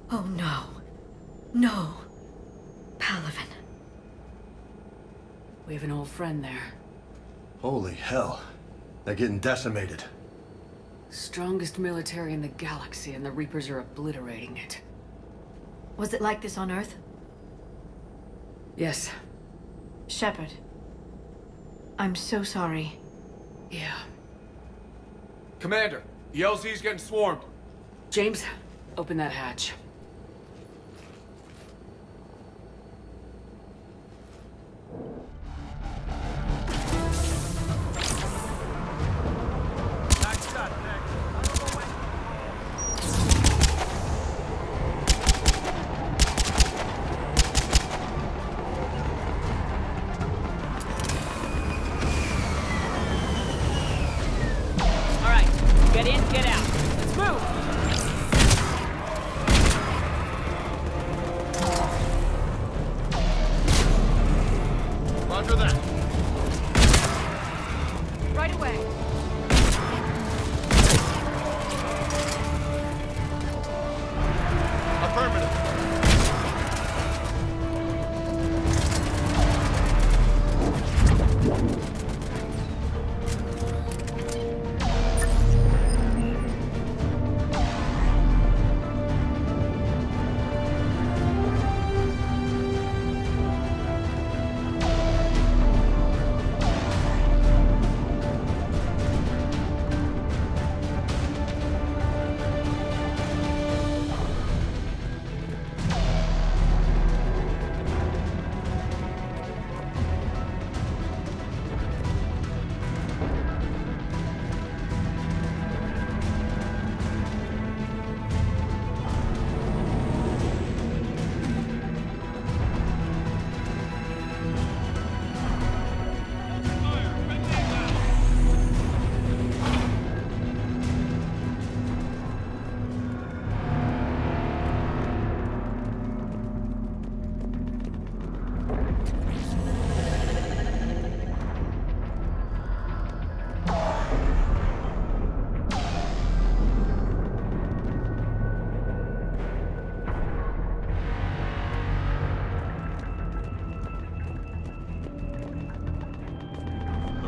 Oh no. No. Palaven. We have an old friend there. Holy hell. They're getting decimated. Strongest military in the galaxy, and the Reapers are obliterating it. Was it like this on Earth? Yes. Shepard. I'm so sorry. Yeah. Commander, the LZ's getting swarmed. James, open that hatch. Get in, get out. Let's move! Roger that. Right away. Affirmative.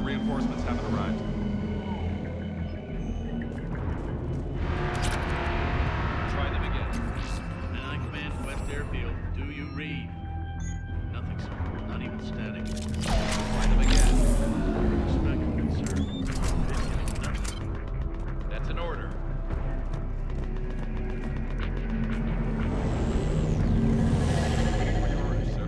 Reinforcements haven't arrived. Try them again. And command West Airfield. Do you read? Nothing, sir. Not even static. Try them again. Respect and concern. Nothing. That's an order. Waiting for your orders, sir.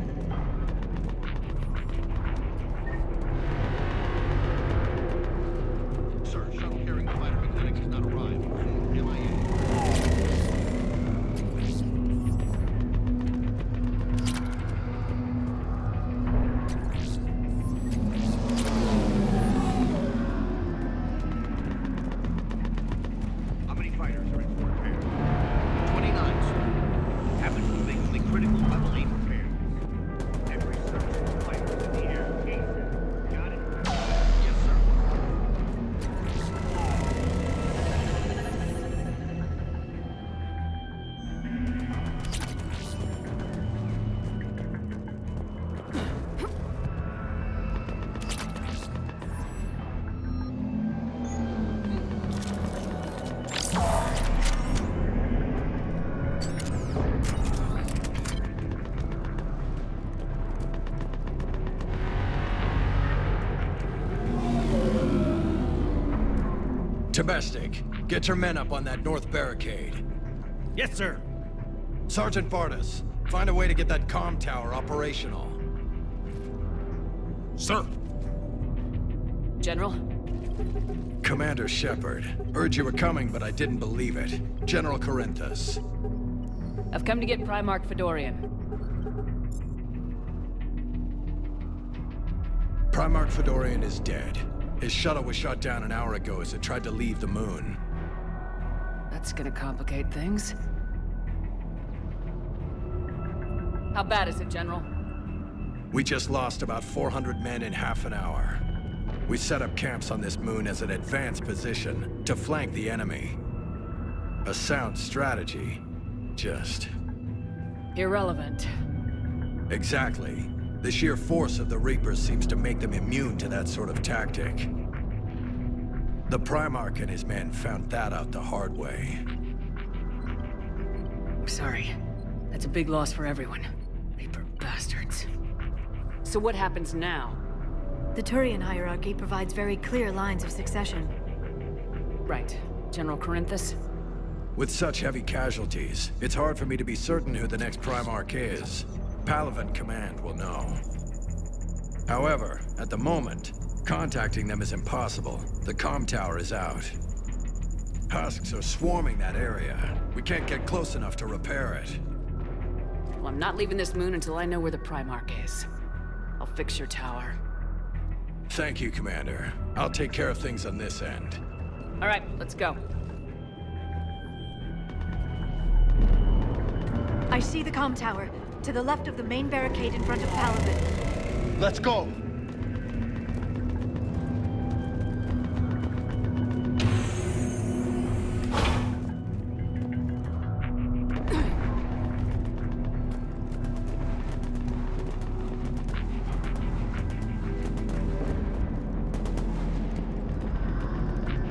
Domestic, get your men up on that north barricade. Yes, sir. Sergeant Bartis, find a way to get that comm tower operational. Sir! General? Commander Shepard, heard you were coming, but I didn't believe it. General Corinthus. I've come to get Primarch Fedorian. Primarch Fedorian is dead. His shuttle was shot down an hour ago as it tried to leave the moon. That's gonna complicate things. How bad is it, General? We just lost about 400 men in half an hour. We set up camps on this moon as an advanced position to flank the enemy. A sound strategy, just... Irrelevant. Exactly. The sheer force of the Reapers seems to make them immune to that sort of tactic. The Primarch and his men found that out the hard way. I'm sorry. That's a big loss for everyone. Reaper bastards. So what happens now? The Turian hierarchy provides very clear lines of succession. Right. General Corinthus? With such heavy casualties, it's hard for me to be certain who the next Primarch is. Palaven Command will know. However, at the moment, contacting them is impossible. The comm tower is out. Husks are swarming that area. We can't get close enough to repair it. Well, I'm not leaving this moon until I know where the Primarch is. I'll fix your tower. Thank you, Commander. I'll take care of things on this end. All right, let's go. I see the comm tower, to the left of the main barricade in front of Palaven. Let's go!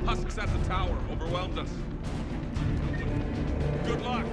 Husks at the tower overwhelmed us. Good luck!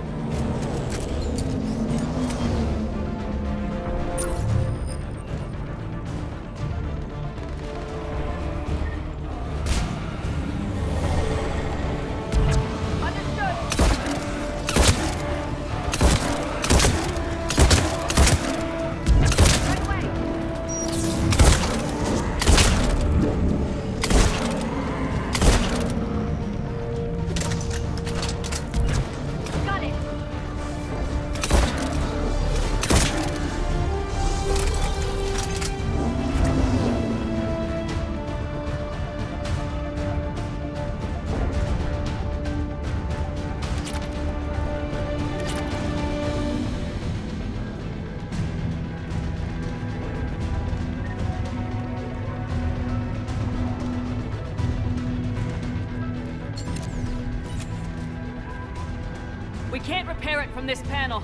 We can't repair it from this panel.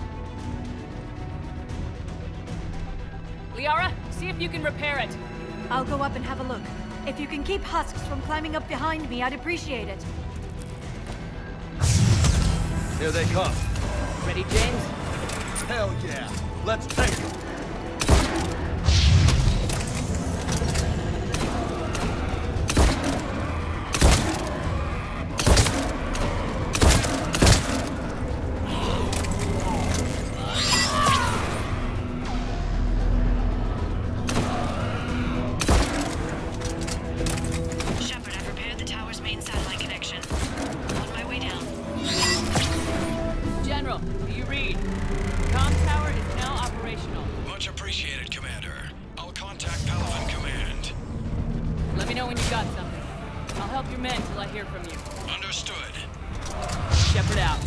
Liara, see if you can repair it. I'll go up and have a look. If you can keep husks from climbing up behind me, I'd appreciate it. Here they come. Ready, James? Hell yeah! Let's take them! Shepard, I've repaired the tower's main satellite connection. On my way down. General, do you read? Comm tower is now operational. Much appreciated, Commander. I'll contact Palaven Command. Let me know when you got something. I'll help your men till I hear from you. Understood. Shepard out.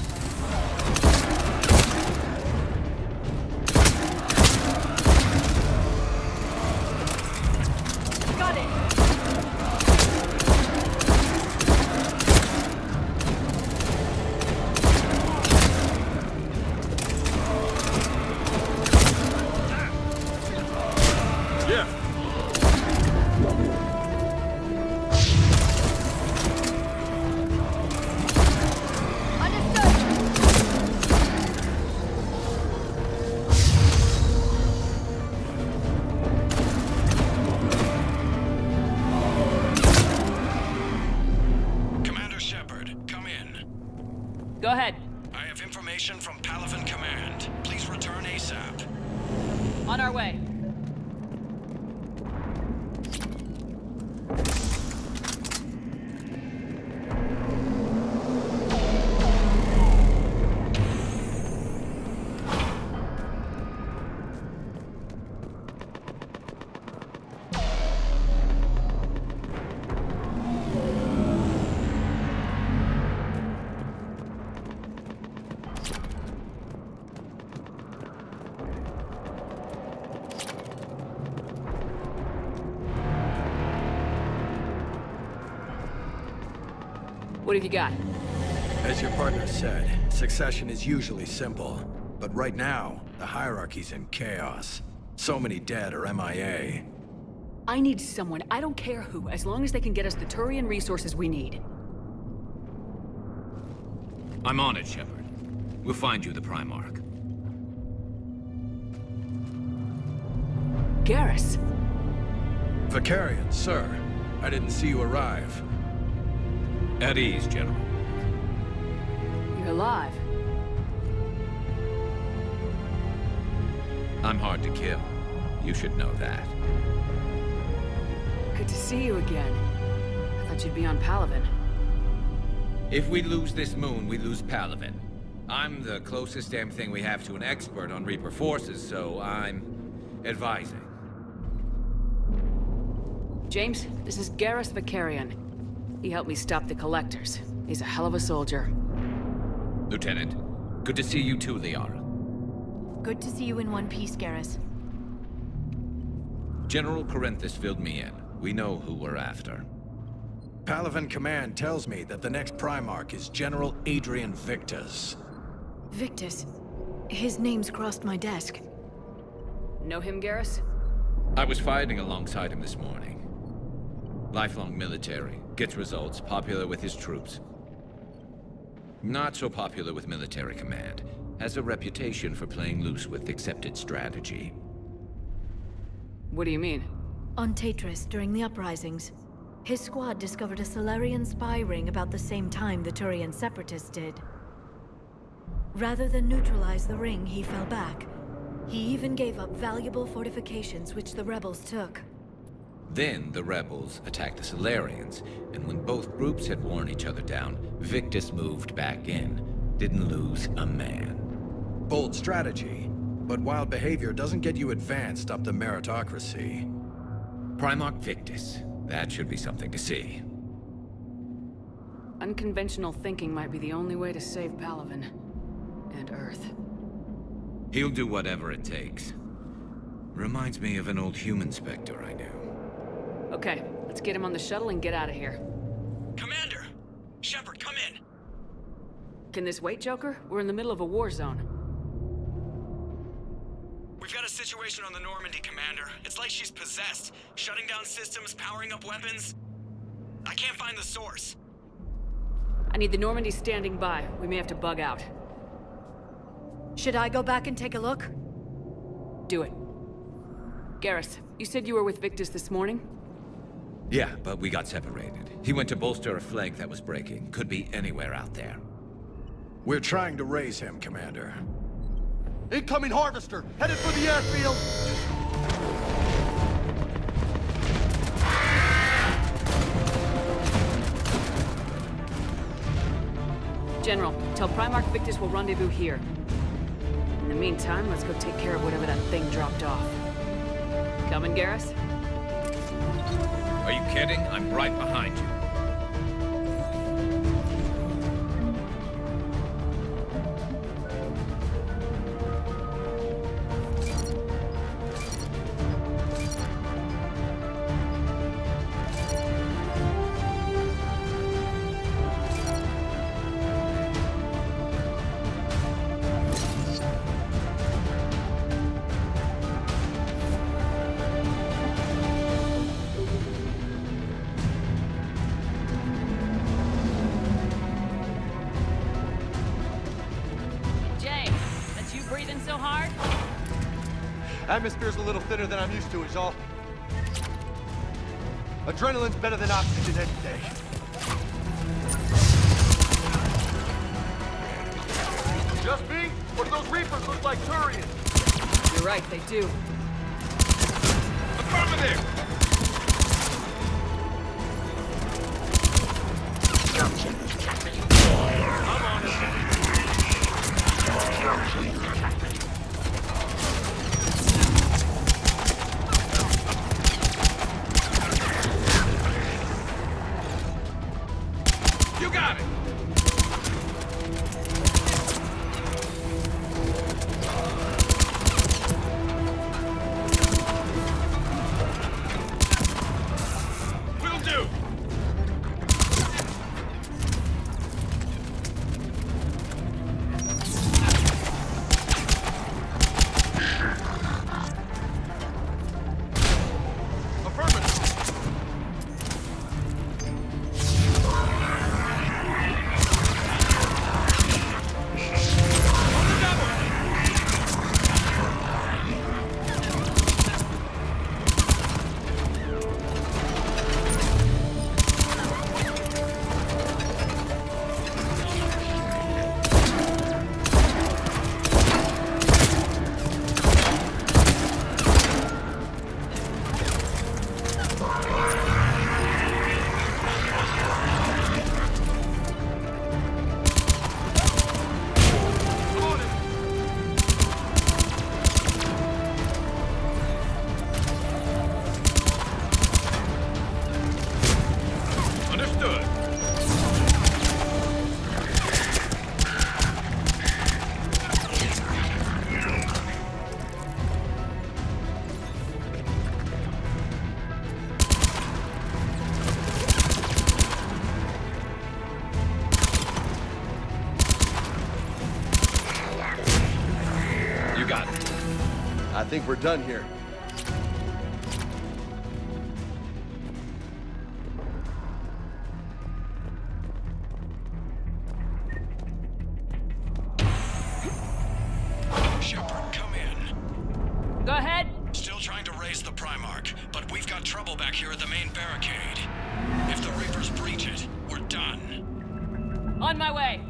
Got it! Yeah! Understood! Go ahead. I have information from Palaven Command. Please return ASAP. On our way. What have you got? As your partner said, succession is usually simple. But right now, the hierarchy's in chaos. So many dead or MIA. I need someone, I don't care who, as long as they can get us the Turian resources we need. I'm on it, Shepard. We'll find you the Primarch. Garrus. Vicarian, sir. I didn't see you arrive. At ease, General. You're alive. I'm hard to kill. You should know that. Good to see you again. I thought you'd be on Palaven. If we lose this moon, we lose Palaven. I'm the closest damn thing we have to an expert on Reaper forces, so I'm advising. James, this is Garrus Vicarian. He helped me stop the Collectors. He's a hell of a soldier. Lieutenant, good to see you too, Liara. Good to see you in one piece, Garrus. General Corinthus filled me in. We know who we're after. Palaven Command tells me that the next Primarch is General Adrian Victus. Victus. His name's crossed my desk. Know him, Garrus? I was fighting alongside him this morning. Lifelong military, gets results, popular with his troops. Not so popular with military command. Has a reputation for playing loose with accepted strategy. What do you mean? On Tatris, during the uprisings, his squad discovered a Solarian spy ring about the same time the Turian Separatists did. Rather than neutralize the ring, he fell back. He even gave up valuable fortifications which the rebels took. Then the rebels attacked the Solarians, and when both groups had worn each other down, Victus moved back in. Didn't lose a man. Bold strategy, but wild behavior doesn't get you advanced up the meritocracy. Primarch Victus. That should be something to see. Unconventional thinking might be the only way to save Palaven. And Earth. He'll do whatever it takes. Reminds me of an old human Spectre I knew. Okay, let's get him on the shuttle and get out of here. Commander! Shepard, come in! Can this wait, Joker? We're in the middle of a war zone. We've got a situation on the Normandy, Commander. It's like she's possessed. Shutting down systems, powering up weapons. I can't find the source. I need the Normandy standing by. We may have to bug out. Should I go back and take a look? Do it. Garrus, you said you were with Victus this morning? Yeah, but we got separated. He went to bolster a flank that was breaking. Could be anywhere out there. We're trying to raise him, Commander. Incoming Harvester! Headed for the airfield! General, tell Primarch Victus we'll rendezvous here. In the meantime, let's go take care of whatever that thing dropped off. Coming, Garrus? Are you kidding? I'm right behind you. Atmosphere's a little thinner than I'm used to, is all. Adrenaline's better than oxygen any day. Just me? Or do those Reapers look like Turians? You're right, they do. Affirmative! I'm on it. You got it! Will do! I think we're done here. Shepard, come in. Go ahead. Still trying to raise the Primarch, but we've got trouble back here at the main barricade. If the Reapers breach it, we're done. On my way.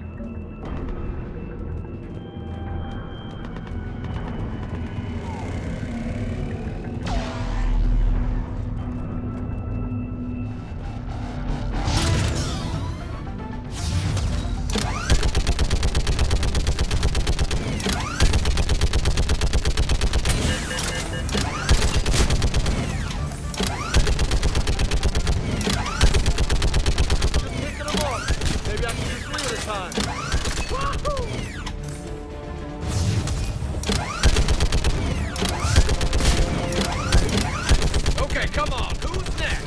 Okay, come on. Who's next?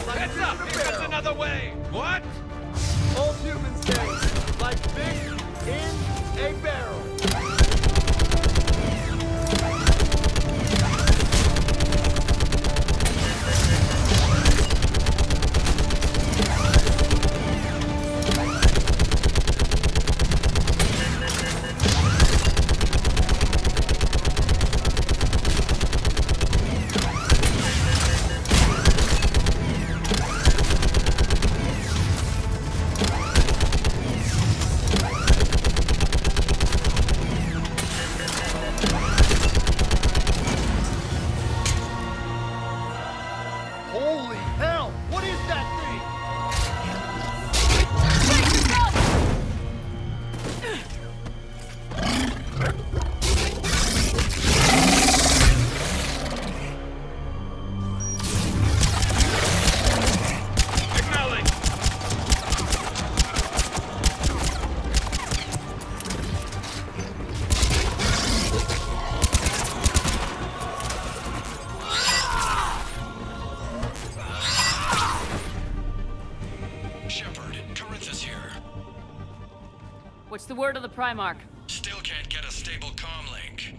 Heads up! Here comes another wave! What? Old humans say, like fish in a barrel. Holy hell! What is that thing? Acknowledge! Shepard, Corinthus here. What's the word of the Primarch? Still can't get a stable comm link.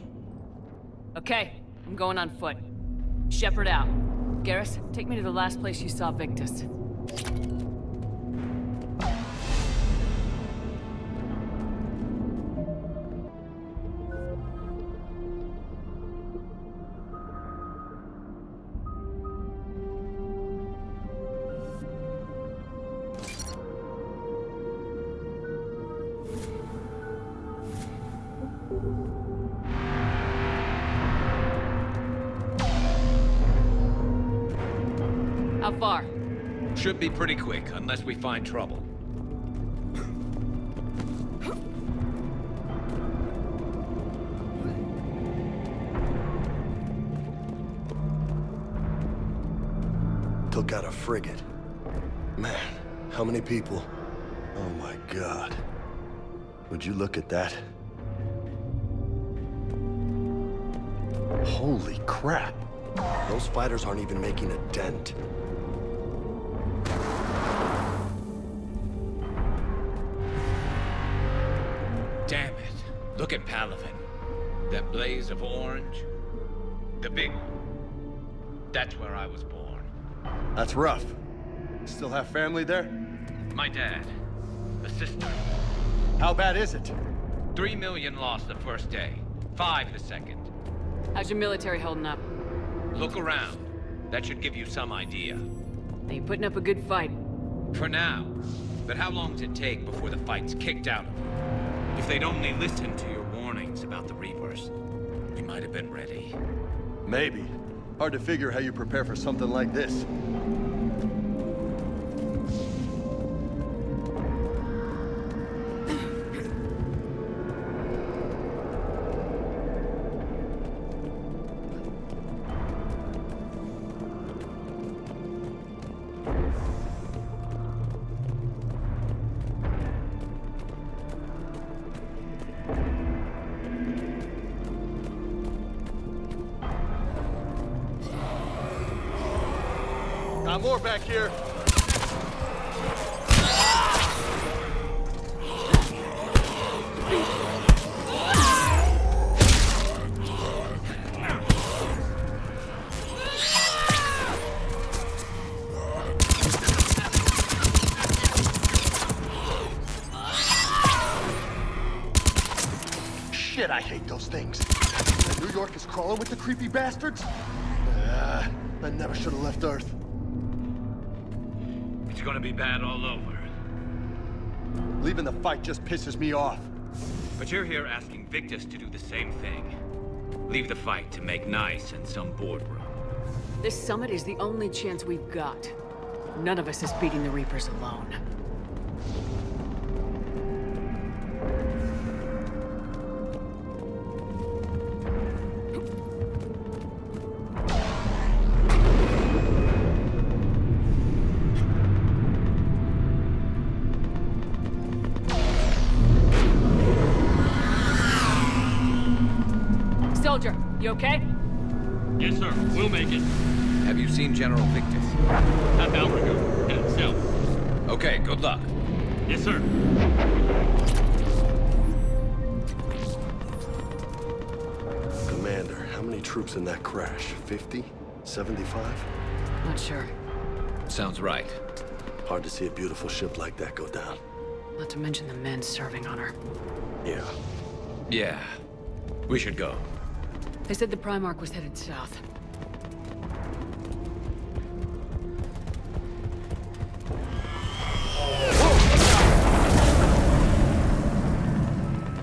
Okay, I'm going on foot. Shepard out. Garrus, take me to the last place you saw Victus. How far? Should be pretty quick, unless we find trouble. Took out a frigate. Man, how many people? Oh my God. Would you look at that? Holy crap! Those fighters aren't even making a dent. Damn it. Look at Palaven. That blaze of orange. The big one. That's where I was born. That's rough. Still have family there? My dad. A sister. How bad is it? 3 million lost the first day. 5 the second. How's your military holding up? Look around. That should give you some idea. Are you putting up a good fight? For now. But how long does it take before the fight's kicked out of you? If they'd only listened to your warnings about the Reapers, you might have been ready. Maybe. Hard to figure how you prepare for something like this. Got more back here. Shit, I hate those things. And New York is crawling with the creepy bastards? I never should have left Earth. It's gonna be bad all over. Leaving the fight just pisses me off. But you're here asking Victus to do the same thing. Leave the fight to make nice in some boardroom. This summit is the only chance we've got. None of us is beating the Reapers alone. Soldier, you okay? Yes, sir. We'll make it. Have you seen General Victus? Half hour ago. Headed south. Okay, good luck. Yes, sir. Commander, how many troops in that crash? 50? 75? Not sure. Sounds right. Hard to see a beautiful ship like that go down. Not to mention the men serving on her. Yeah. Yeah. We should go. They said the Primarch was headed south.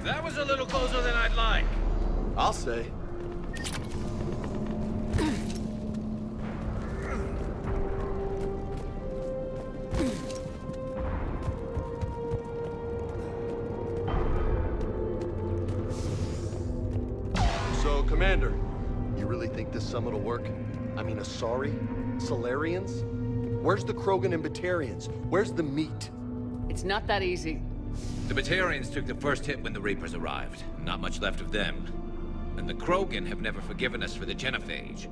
That was a little closer than I'd like. I'll say. So, Commander, you really think this summit will work? I mean, Asari? Solarians? Where's the Krogan and Batarians? Where's the meat? It's not that easy. The Batarians took the first hit when the Reapers arrived. Not much left of them. And the Krogan have never forgiven us for the genophage.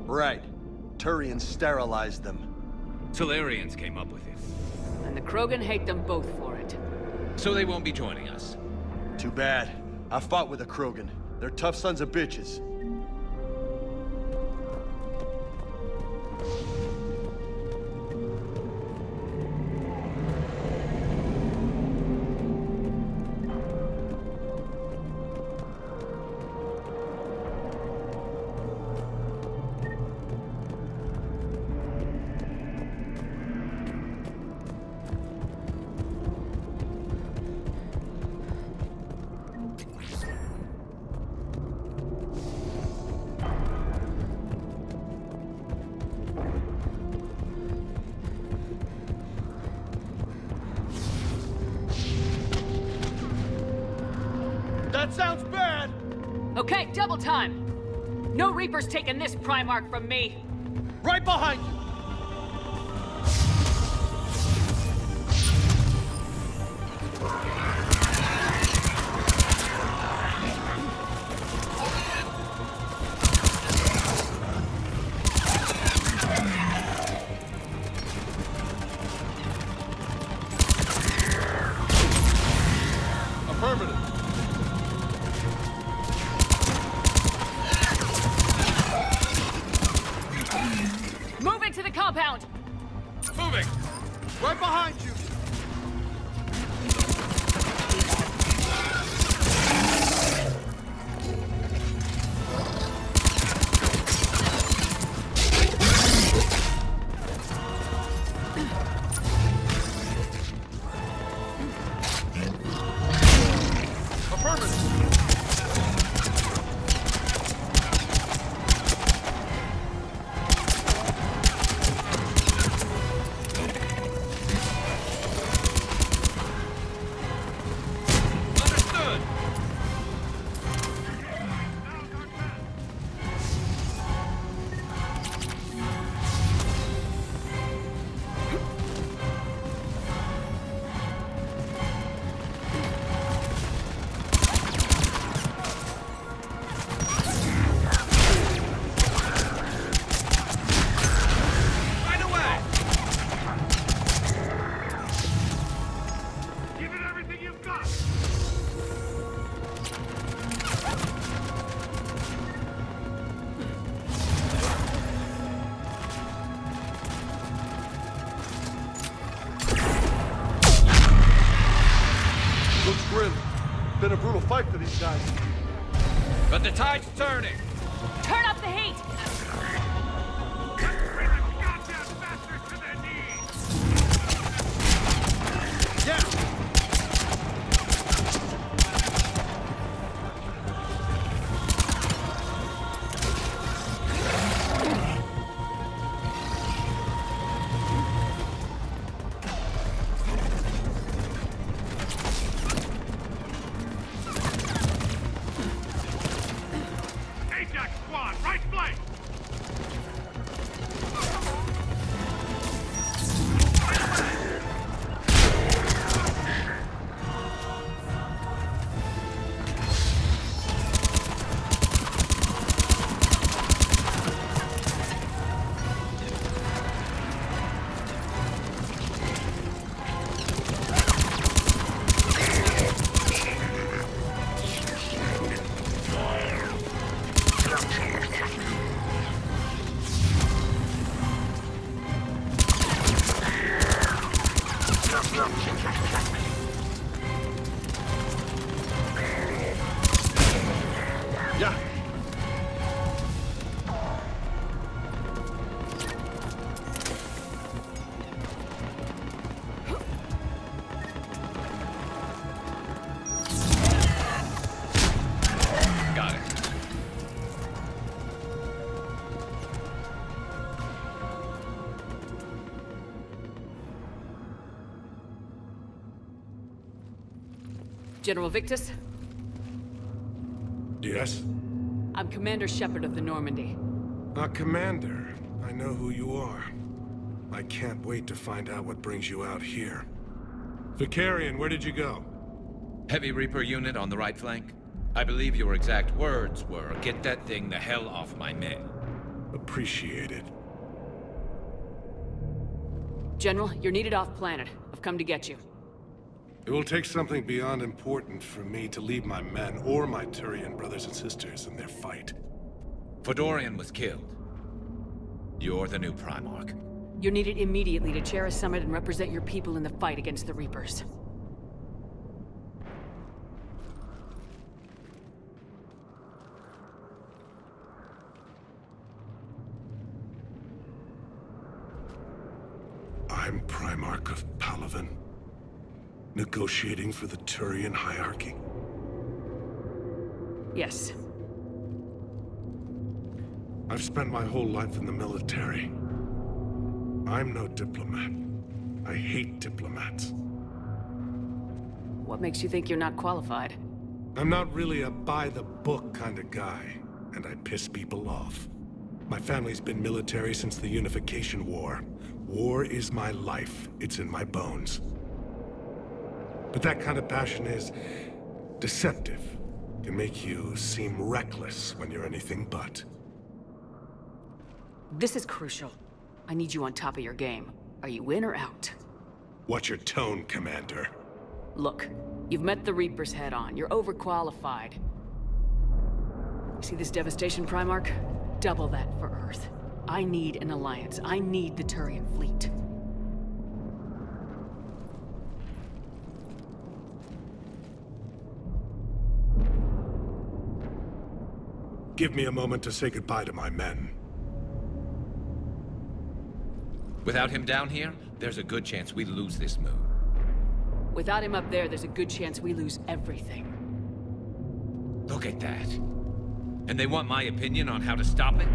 Right. Turians sterilized them. Solarians came up with it. And the Krogan hate them both for it. So they won't be joining us. Too bad. I fought with the Krogan. They're tough sons of bitches. Okay, double time! No Reaper's taking this Primarch from me! Right behind you! Affirmative. Move into the compound! Moving! Right behind you! Understood! Right away! Give it everything you've got! Looks grim. Been a brutal fight for these guys. But the tide's turning! Turn up the heat! Yeah! Ajax squad, right flank! Yeah. Got it. General Victus, Yes? I'm Commander Shepard of the Normandy. Commander. I know who you are. I can't wait to find out what brings you out here. Vicarian, where did you go? Heavy Reaper unit on the right flank. I believe your exact words were, "Get that thing the hell off my men." Appreciate it. General, you're needed off-planet. I've come to get you. It will take something beyond important for me to leave my men or my Turian brothers and sisters in their fight. Fedorian was killed. You're the new Primarch. You're needed immediately to chair a summit and represent your people in the fight against the Reapers. I'm Primarch of Palaven. Negotiating for the Turian hierarchy. Yes. I've spent my whole life in the military. I'm no diplomat. I hate diplomats. What makes you think you're not qualified? I'm not really a by-the-book kind of guy, and I piss people off. My family's been military since the Unification War. War is my life. It's in my bones. But that kind of passion is deceptive. Can make you seem reckless when you're anything but. This is crucial. I need you on top of your game. Are you in or out? Watch your tone, Commander. Look, you've met the Reapers head-on. You're overqualified. See this devastation, Primarch? Double that for Earth. I need an alliance. I need the Turian fleet. Give me a moment to say goodbye to my men. Without him down here, there's a good chance we lose this move. Without him up there's a good chance we lose everything. Look at that. And they want my opinion on how to stop it?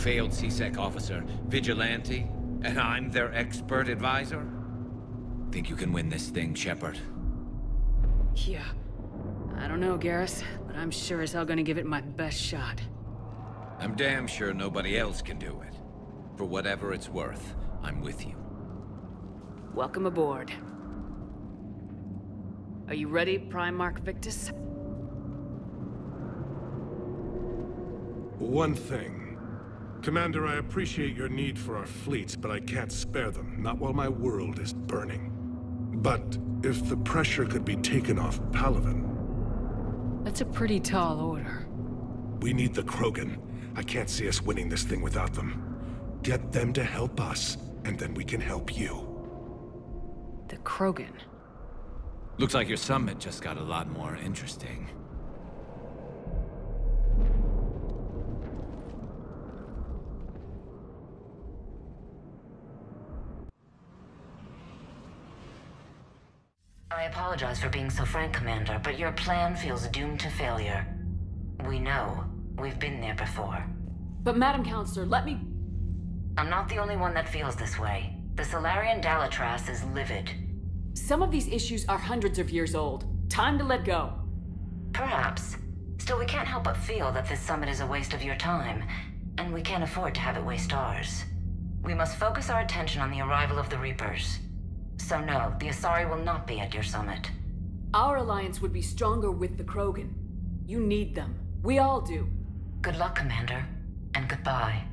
Failed CSEC officer, vigilante, and I'm their expert advisor? Think you can win this thing, Shepard? Yeah. I don't know, Garrus, but I'm sure as hell gonna give it my best shot. I'm damn sure nobody else can do it. For whatever it's worth, I'm with you. Welcome aboard. Are you ready, Primarch Victus? One thing. Commander, I appreciate your need for our fleets, but I can't spare them, not while my world is burning. But if the pressure could be taken off Palaven... That's a pretty tall order. We need the Krogan. I can't see us winning this thing without them. Get them to help us, and then we can help you. The Krogan? Looks like your summit just got a lot more interesting. I apologize for being so frank, Commander, but your plan feels doomed to failure. We know. We've been there before. But Madam Counselor, let me... I'm not the only one that feels this way. The Solarian Dalitras is livid. Some of these issues are hundreds of years old. Time to let go. Perhaps. Still, we can't help but feel that this summit is a waste of your time, and we can't afford to have it waste ours. We must focus our attention on the arrival of the Reapers. So no, the Asari will not be at your summit. Our alliance would be stronger with the Krogan. You need them. We all do. Good luck, Commander, and goodbye.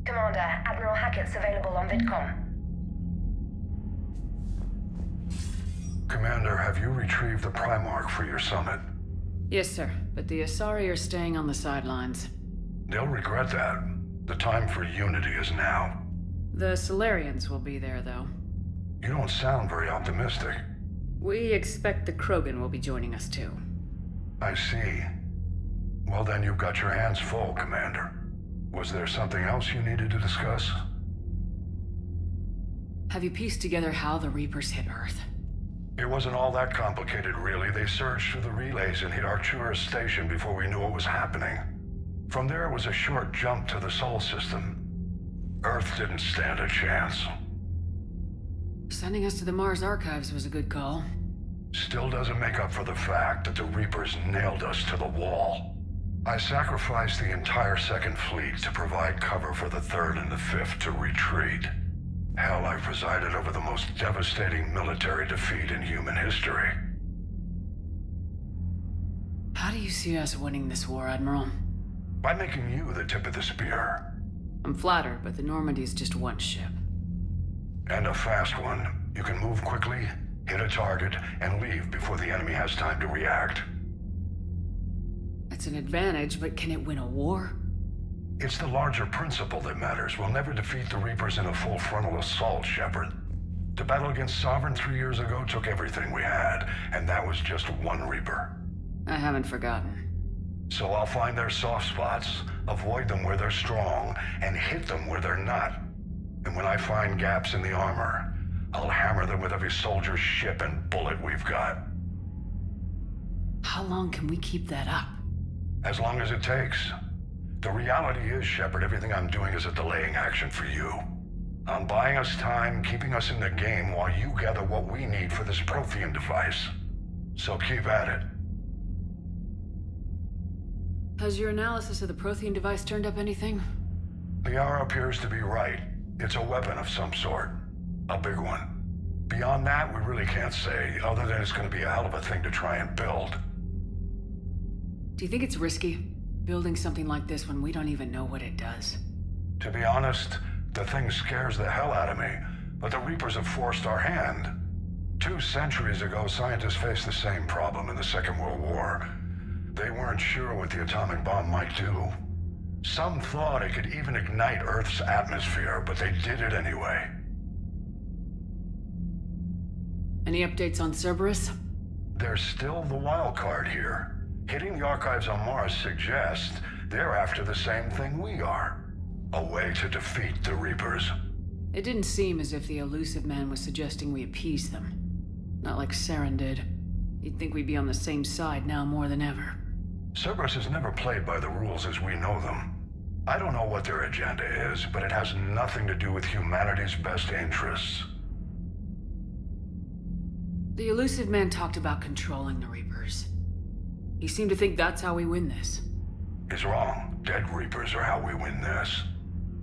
Commander, Admiral Hackett's available on VidCom. Commander, have you retrieved the Primarch for your summit? Yes, sir, but the Asari are staying on the sidelines. They'll regret that. The time for unity is now. The Solarians will be there, though. You don't sound very optimistic. We expect the Krogan will be joining us, too. I see. Well, then you've got your hands full, Commander. Was there something else you needed to discuss? Have you pieced together how the Reapers hit Earth? It wasn't all that complicated, really. They surged through the relays and hit Arcturus Station before we knew what was happening. From there, it was a short jump to the Sol system. Earth didn't stand a chance. Sending us to the Mars Archives was a good call. Still doesn't make up for the fact that the Reapers nailed us to the wall. I sacrificed the entire Second Fleet to provide cover for the Third and the Fifth to retreat. Hell, I presided over the most devastating military defeat in human history. How do you see us winning this war, Admiral? By making you the tip of the spear. I'm flattered, but the Normandy's just one ship. And a fast one. You can move quickly, hit a target, and leave before the enemy has time to react. It's an advantage, but can it win a war? It's the larger principle that matters. We'll never defeat the Reapers in a full frontal assault, Shepard. The battle against Sovereign 3 years ago took everything we had, and that was just one Reaper. I haven't forgotten. So I'll find their soft spots, avoid them where they're strong, and hit them where they're not. And when I find gaps in the armor, I'll hammer them with every soldier, ship, and bullet we've got. How long can we keep that up? As long as it takes. The reality is, Shepard, everything I'm doing is a delaying action for you. I'm buying us time, keeping us in the game while you gather what we need for this Prothean device. So keep at it. Has your analysis of the Prothean device turned up anything? Liara appears to be right. It's a weapon of some sort. A big one. Beyond that, we really can't say, other than it's going to be a hell of a thing to try and build. Do you think it's risky, building something like this when we don't even know what it does? To be honest, the thing scares the hell out of me, but the Reapers have forced our hand. 2 centuries ago, scientists faced the same problem in the Second World War. They weren't sure what the atomic bomb might do. Some thought it could even ignite Earth's atmosphere, but they did it anyway. Any updates on Cerberus? There's still the wild card here. Hitting the archives on Mars suggests they're after the same thing we are. A way to defeat the Reapers. It didn't seem as if the elusive man was suggesting we appease them. Not like Saren did. You'd think we'd be on the same side now more than ever. Cerberus has never played by the rules as we know them. I don't know what their agenda is, but it has nothing to do with humanity's best interests. The elusive man talked about controlling the Reapers. He seemed to think that's how we win this. He's wrong. Dead Reapers are how we win this.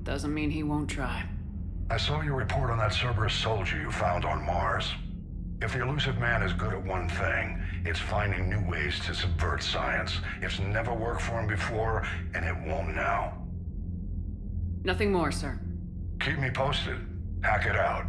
Doesn't mean he won't try. I saw your report on that Cerberus soldier you found on Mars. If the elusive man is good at one thing, it's finding new ways to subvert science. It's never worked for him before, and it won't now. Nothing more, sir. Keep me posted. Hack it out.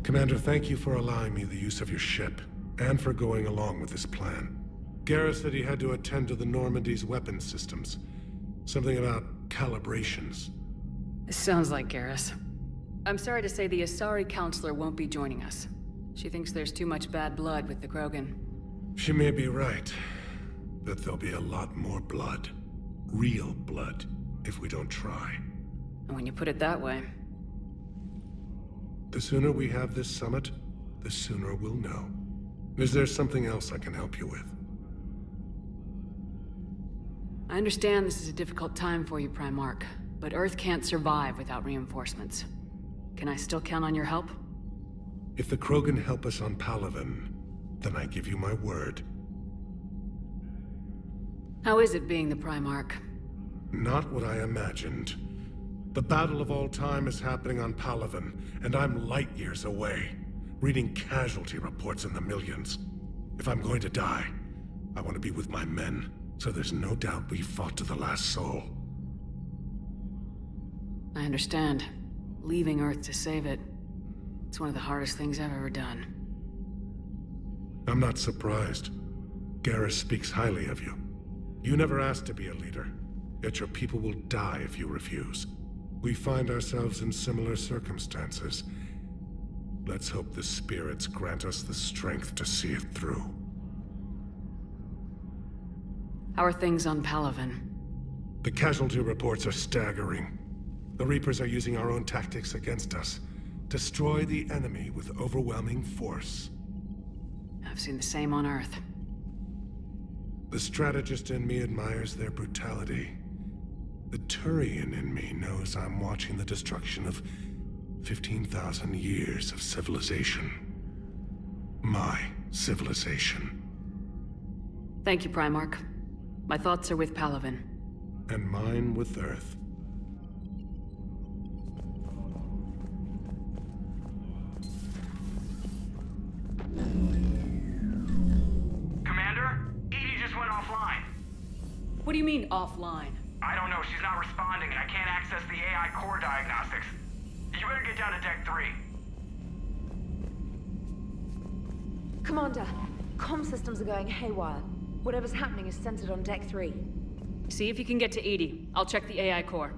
Commander, thank you for allowing me the use of your ship, and for going along with this plan. Garrus said he had to attend to the Normandy's weapons systems. Something about calibrations. It sounds like Garrus. I'm sorry to say the Asari counselor won't be joining us. She thinks there's too much bad blood with the Krogan. She may be right, but there'll be a lot more blood. Real blood, if we don't try. And when you put it that way... The sooner we have this summit, the sooner we'll know. Is there something else I can help you with? I understand this is a difficult time for you, Primarch, but Earth can't survive without reinforcements. Can I still count on your help? If the Krogan help us on Palaven, then I give you my word. How is it being the Primarch? Not what I imagined. The battle of all time is happening on Palaven, and I'm light years away, reading casualty reports in the millions. If I'm going to die, I want to be with my men, so there's no doubt we fought to the last soul. I understand. Leaving Earth to save it. It's one of the hardest things I've ever done. I'm not surprised. Garrus speaks highly of you. You never asked to be a leader, yet your people will die if you refuse. We find ourselves in similar circumstances. Let's hope the spirits grant us the strength to see it through. How are things on Palaven? The casualty reports are staggering. The Reapers are using our own tactics against us. Destroy the enemy with overwhelming force. I've seen the same on Earth. The strategist in me admires their brutality. The Turian in me knows I'm watching the destruction of 15,000 years of civilization. My civilization. Thank you, Primarch. My thoughts are with Palaven. And mine with Earth. Commander? Edie just went offline. What do you mean, offline? I don't know, she's not responding, and I can't access the AI core diagnostics. You better get down to Deck 3. Commander, comm systems are going haywire. Whatever's happening is centered on Deck 3. See if you can get to Edie. I'll check the AI core.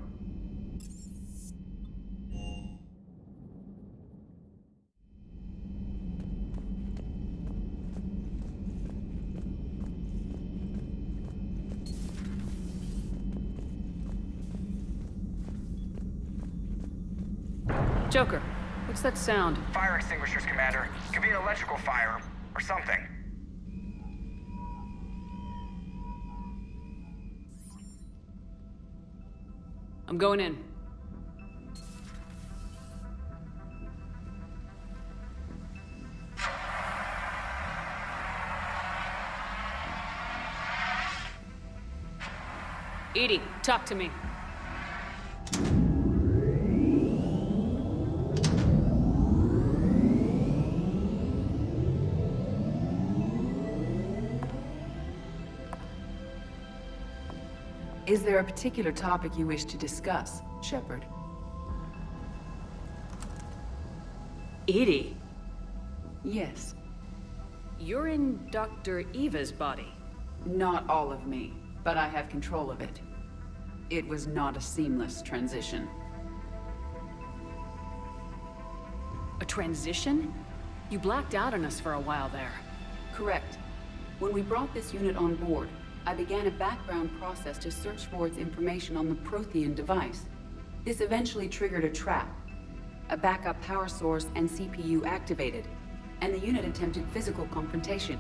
Joker, what's that sound? Fire extinguishers, Commander. Could be an electrical fire, or something. I'm going in. EDI, talk to me. Is there a particular topic you wish to discuss, Shepard? EDI? Yes. You're in Dr. Eva's body. Not all of me, but I have control of it. It was not a seamless transition. A transition? You blacked out on us for a while there. Correct. When we brought this unit on board, I began a background process to search for its information on the Prothean device. This eventually triggered a trap. A backup power source and CPU activated, and the unit attempted physical confrontation.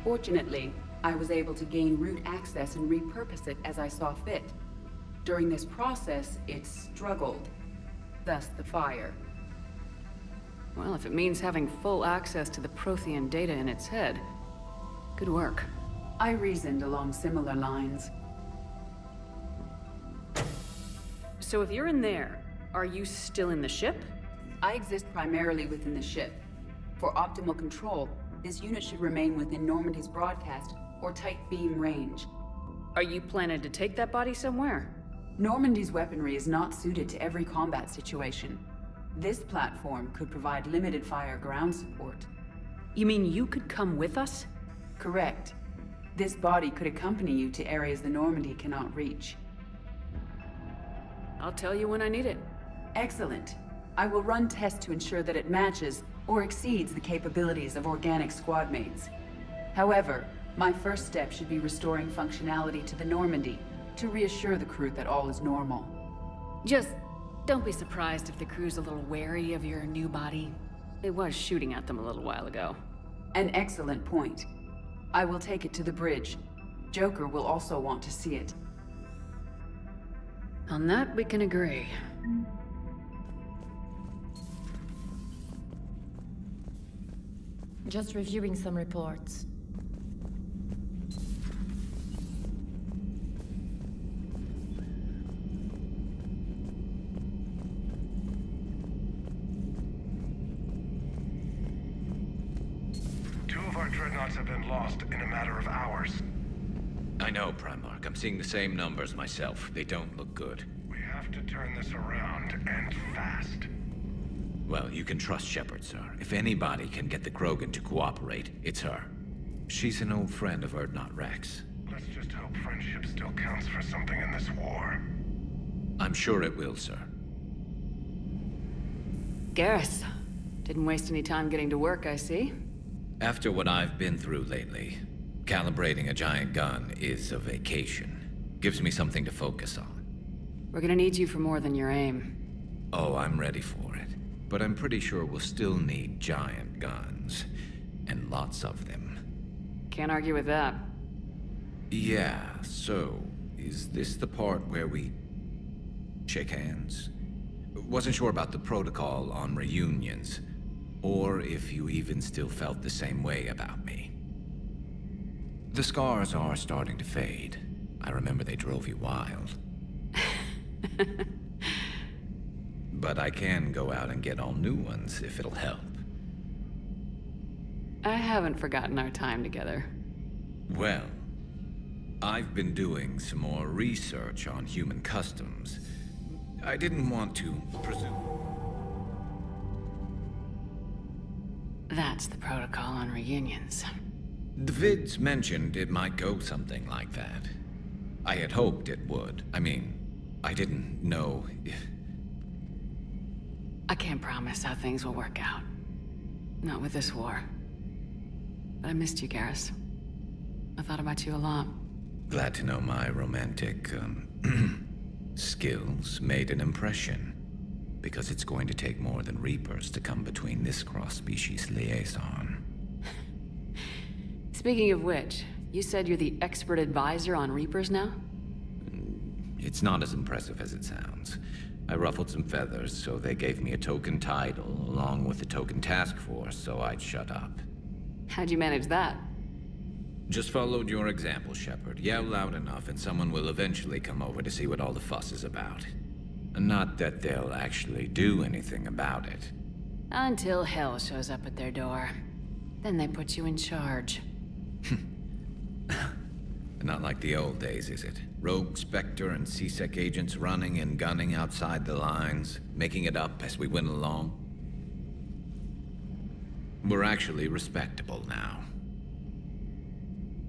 Fortunately, I was able to gain root access and repurpose it as I saw fit. During this process, it struggled. Thus the fire. Well, if it means having full access to the Prothean data in its head, good work. I reasoned along similar lines. So if you're in there, are you still in the ship? I exist primarily within the ship. For optimal control, this unit should remain within Normandy's broadcast or tight beam range. Are you planning to take that body somewhere? Normandy's weaponry is not suited to every combat situation. This platform could provide limited fire ground support. You mean you could come with us? Correct. This body could accompany you to areas the Normandy cannot reach. I'll tell you when I need it. Excellent. I will run tests to ensure that it matches or exceeds the capabilities of organic squad mates. However, my first step should be restoring functionality to the Normandy to reassure the crew that all is normal. Just don't be surprised if the crew's a little wary of your new body. It was shooting at them a little while ago. An excellent point. I will take it to the bridge. Joker will also want to see it. On that, we can agree. Just reviewing some reports. Two of our dreadnoughts have been lost in a matter of hours. I know, Primarch. I'm seeing the same numbers myself. They don't look good. We have to turn this around, and fast. Well, you can trust Shepard, sir. If anybody can get the Krogan to cooperate, it's her. She's an old friend of Urdnot Rex. Let's just hope friendship still counts for something in this war. I'm sure it will, sir. Garrus, didn't waste any time getting to work, I see. After what I've been through lately, calibrating a giant gun is a vacation. Gives me something to focus on. We're gonna need you for more than your aim. Oh, I'm ready for it. But I'm pretty sure we'll still need giant guns. And lots of them. Can't argue with that. Yeah, so... is this the part where we... shake hands? Wasn't sure about the protocol on reunions. Or if you even still felt the same way about me. The scars are starting to fade. I remember they drove you wild. But I can go out and get all new ones if it'll help. I haven't forgotten our time together. Well, I've been doing some more research on human customs. I didn't want to presume. That's the protocol on reunions. The vids mentioned it might go something like that. I had hoped it would. I mean, I didn't know if... I can't promise how things will work out. Not with this war. But I missed you, Garrus. I thought about you a lot. Glad to know my romantic, skills made an impression. Because it's going to take more than Reapers to come between this cross-species liaison. Speaking of which, you said you're the expert advisor on Reapers now? It's not as impressive as it sounds. I ruffled some feathers, so they gave me a token title, along with a token task force, so I'd shut up. How'd you manage that? Just followed your example, Shepard. Yell loud enough, and someone will eventually come over to see what all the fuss is about. Not that they'll actually do anything about it. Until hell shows up at their door. Then they put you in charge. Not like the old days, is it? Rogue Spectre and C-Sec agents running and gunning outside the lines, making it up as we went along. We're actually respectable now.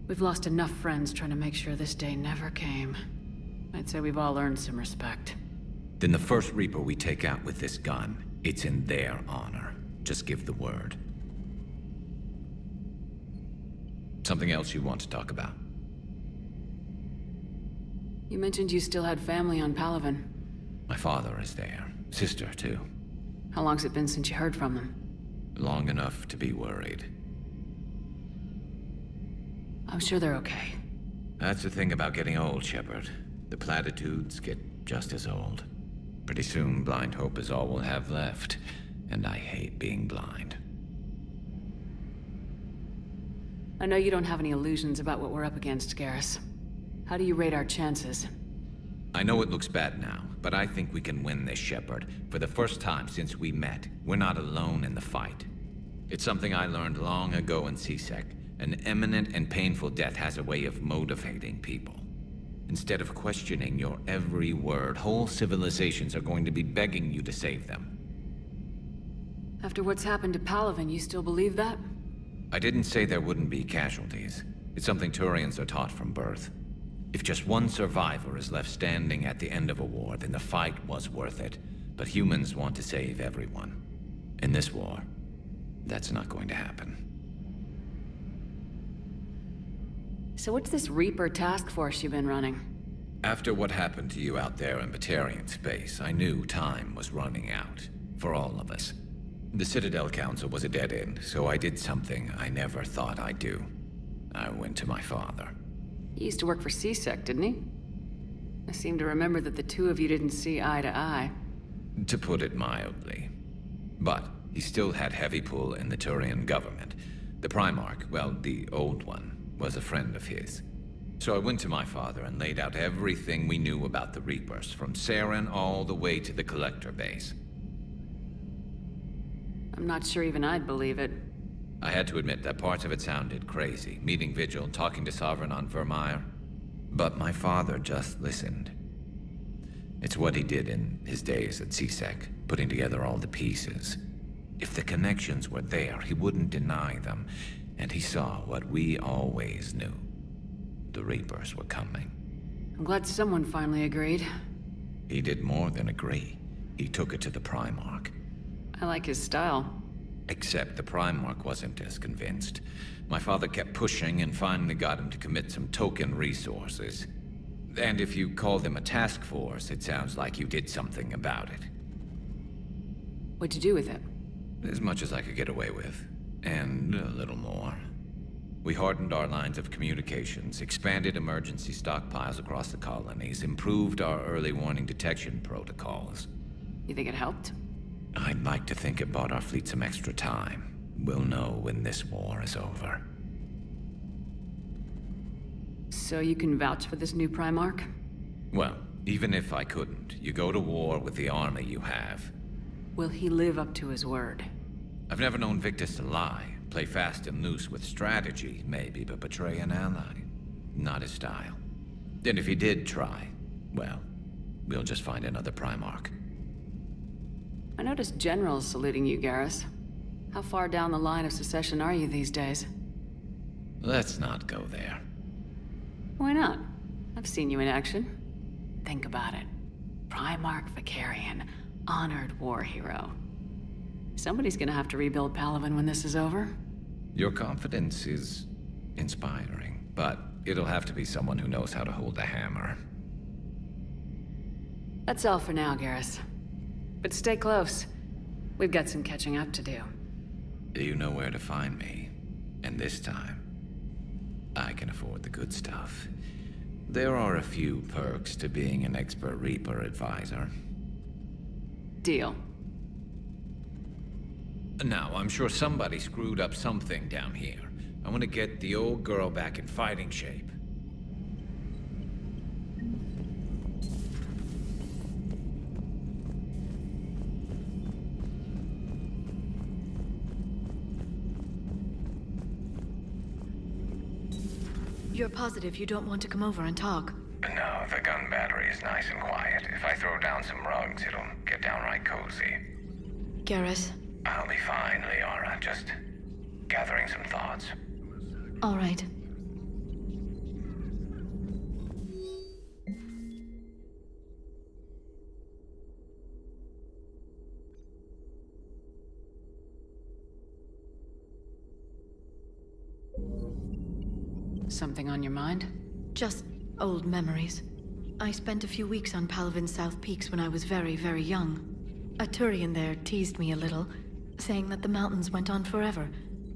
We've lost enough friends trying to make sure this day never came. I'd say we've all earned some respect. Then the first Reaper we take out with this gun, it's in their honor. Just give the word. Something else you want to talk about? You mentioned you still had family on Palaven. My father is there. Sister, too. How long's it been since you heard from them? Long enough to be worried. I'm sure they're okay. That's the thing about getting old, Shepard. The platitudes get just as old. Pretty soon, blind hope is all we'll have left. And I hate being blind. I know you don't have any illusions about what we're up against, Garrus. How do you rate our chances? I know it looks bad now, but I think we can win this, Shepard. For the first time since we met, we're not alone in the fight. It's something I learned long ago in C-Sec. An imminent and painful death has a way of motivating people. Instead of questioning your every word, whole civilizations are going to be begging you to save them. After what's happened to Palaven, you still believe that? I didn't say there wouldn't be casualties. It's something Turians are taught from birth. If just one survivor is left standing at the end of a war, then the fight was worth it. But humans want to save everyone. In this war, that's not going to happen. So what's this Reaper task force you've been running? After what happened to you out there in Batarian space, I knew time was running out. For all of us. The Citadel Council was a dead end, so I did something I never thought I'd do. I went to my father. He used to work for C-Sec, didn't he? I seem to remember that the two of you didn't see eye to eye. To put it mildly. But he still had heavy pull in the Turian government. The Primarch, well, the old one, was a friend of his. So I went to my father and laid out everything we knew about the Reapers, from Saren all the way to the Collector base. I'm not sure even I'd believe it. I had to admit that parts of it sounded crazy, meeting Vigil, talking to Sovereign on Vermeer. But my father just listened. It's what he did in his days at C-Sec, putting together all the pieces. If the connections were there, he wouldn't deny them, and he saw what we always knew. The Reapers were coming. I'm glad someone finally agreed. He did more than agree. He took it to the Primarch. I like his style. Except the Primarch wasn't as convinced. My father kept pushing and finally got him to commit some token resources. And if you call them a task force, it sounds like you did something about it. What'd you do with it? As much as I could get away with. And a little more. We hardened our lines of communications, expanded emergency stockpiles across the colonies, improved our early warning detection protocols. You think it helped? I'd like to think it bought our fleet some extra time. We'll know when this war is over. So you can vouch for this new Primarch? Well, even if I couldn't, you go to war with the army you have. Will he live up to his word? I've never known Victus to lie. Play fast and loose with strategy, maybe, but betray an ally. Not his style. And if he did try, well, we'll just find another Primarch. I noticed generals saluting you, Garrus. How far down the line of secession are you these days? Let's not go there. Why not? I've seen you in action. Think about it. Primarch Vicarian, honored war hero. Somebody's gonna have to rebuild Palaven when this is over. Your confidence is inspiring, but it'll have to be someone who knows how to hold a hammer. That's all for now, Garrus. But stay close. We've got some catching up to do. You know where to find me. And this time, I can afford the good stuff. There are a few perks to being an expert Reaper advisor. Deal. Now, I'm sure somebody screwed up something down here. I want to get the old girl back in fighting shape. You're positive you don't want to come over and talk? No, the gun battery is nice and quiet. If I throw down some rugs, it'll get downright cozy. Garrus? I'll be fine, Liara. Just gathering some thoughts. All right. Something on your mind? Just old memories. I spent a few weeks on Palaven's South Peaks when I was very, very young. A Turian there teased me a little, saying that the mountains went on forever.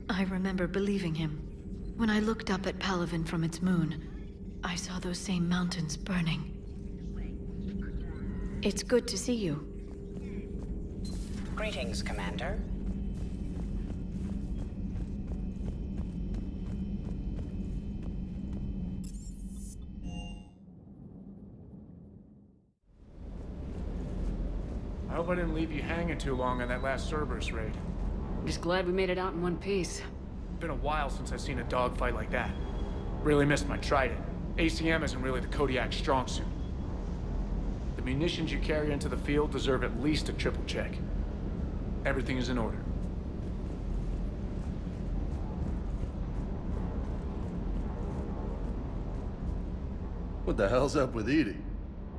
I remember believing him. When I looked up at Palaven from its moon, I saw those same mountains burning. It's good to see you. Greetings, Commander. I hope I didn't leave you hanging too long on that last Cerberus raid. I'm just glad we made it out in one piece. Been a while since I've seen a dogfight like that. Really missed my trident. ACM isn't really the Kodiak's strong suit. The munitions you carry into the field deserve at least a triple check. Everything is in order. What the hell's up with Edie?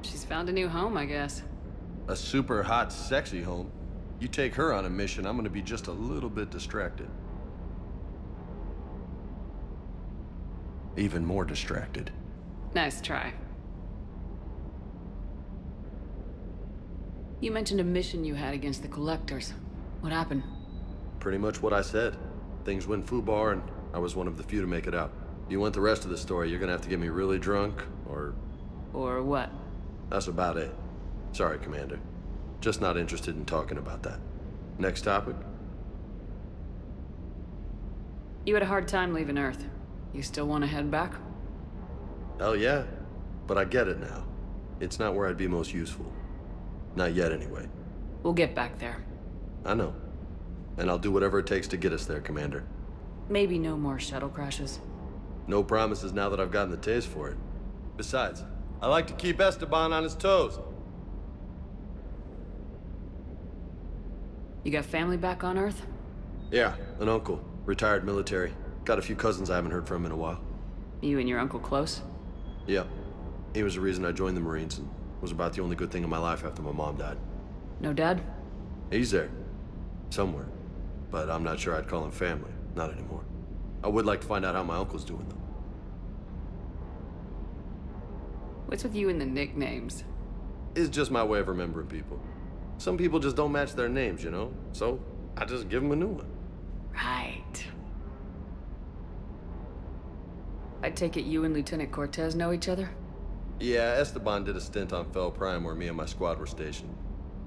She's found a new home, I guess. A super hot, sexy home. You take her on a mission, I'm gonna be just a little bit distracted. Even more distracted. Nice try. You mentioned a mission you had against the Collectors. What happened? Pretty much what I said. Things went foobar, and I was one of the few to make it out. You want the rest of the story, you're gonna have to get me really drunk, or... Or what? That's about it. Sorry, Commander. Just not interested in talking about that. Next topic? You had a hard time leaving Earth. You still want to head back? Hell yeah. But I get it now. It's not where I'd be most useful. Not yet, anyway. We'll get back there. I know. And I'll do whatever it takes to get us there, Commander. Maybe no more shuttle crashes. No promises now that I've gotten the taste for it. Besides, I like to keep Esteban on his toes. You got family back on Earth? Yeah, an uncle. Retired military. Got a few cousins I haven't heard from in a while. You and your uncle close? Yep. He was the reason I joined the Marines and was about the only good thing in my life after my mom died. No dad? He's there. Somewhere. But I'm not sure I'd call him family. Not anymore. I would like to find out how my uncle's doing, though. What's with you and the nicknames? It's just my way of remembering people. Some people just don't match their names, you know? So, I just give them a new one. Right. I take it you and Lieutenant Cortez know each other? Yeah, Esteban did a stint on Fel Prime where me and my squad were stationed.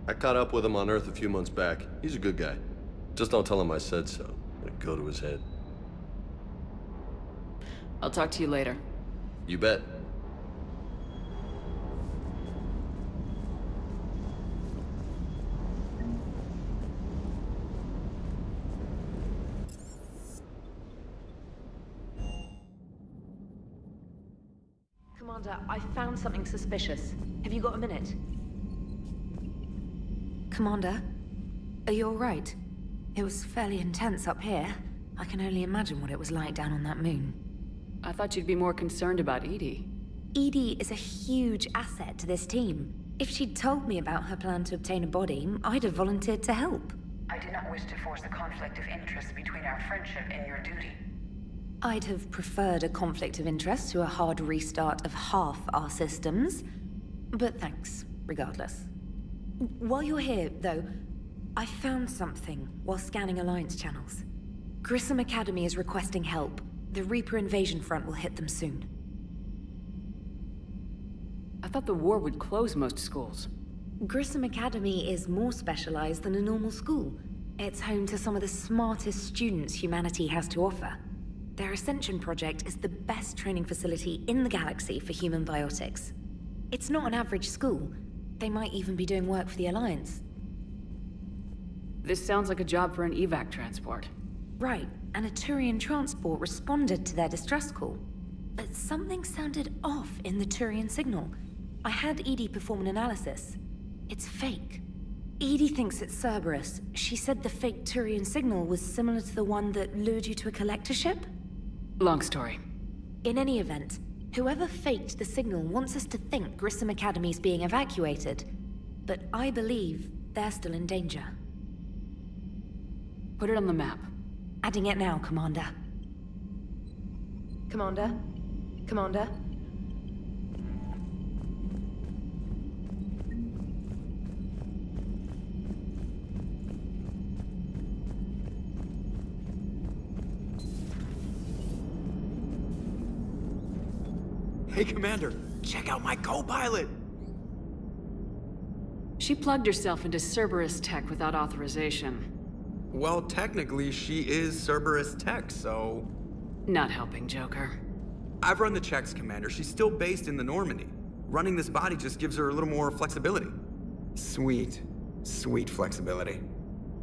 I caught up with him on Earth a few months back. He's a good guy. Just don't tell him I said so. It'll go to his head. I'll talk to you later. You bet. Commander, I found something suspicious. Have you got a minute? Commander, are you all right? It was fairly intense up here. I can only imagine what it was like down on that moon. I thought you'd be more concerned about Edie. Edie is a huge asset to this team. If she'd told me about her plan to obtain a body, I'd have volunteered to help. I do not wish to force a conflict of interest between our friendship and your duty. I'd have preferred a conflict of interest to a hard restart of half our systems. But thanks, regardless. While you're here, though, I found something while scanning Alliance channels. Grissom Academy is requesting help. The Reaper invasion front will hit them soon. thought the war would close most schools. Grissom Academy is more specialized than a normal school. It's home to some of the smartest students humanity has to offer. Their Ascension project is the best training facility in the galaxy for human biotics. It's not an average school. They might even be doing work for the Alliance. This sounds like a job for an evac transport. Right, and a Turian transport responded to their distress call. But something sounded off in the Turian signal. I had Edie perform an analysis. It's fake. Edie thinks it's Cerberus. She said the fake Turian signal was similar to the one that lured you to a collector ship? Long story. In any event, whoever faked the signal wants us to think Grissom Academy's being evacuated. But I believe they're still in danger. Put it on the map. Adding it now, Commander. Commander? Commander? Hey, Commander, check out my co-pilot! She plugged herself into Cerberus tech without authorization. Well, technically, she is Cerberus tech, so... Not helping, Joker. I've run the checks, Commander. She's still based in the Normandy. Running this body just gives her a little more flexibility. Sweet, sweet flexibility.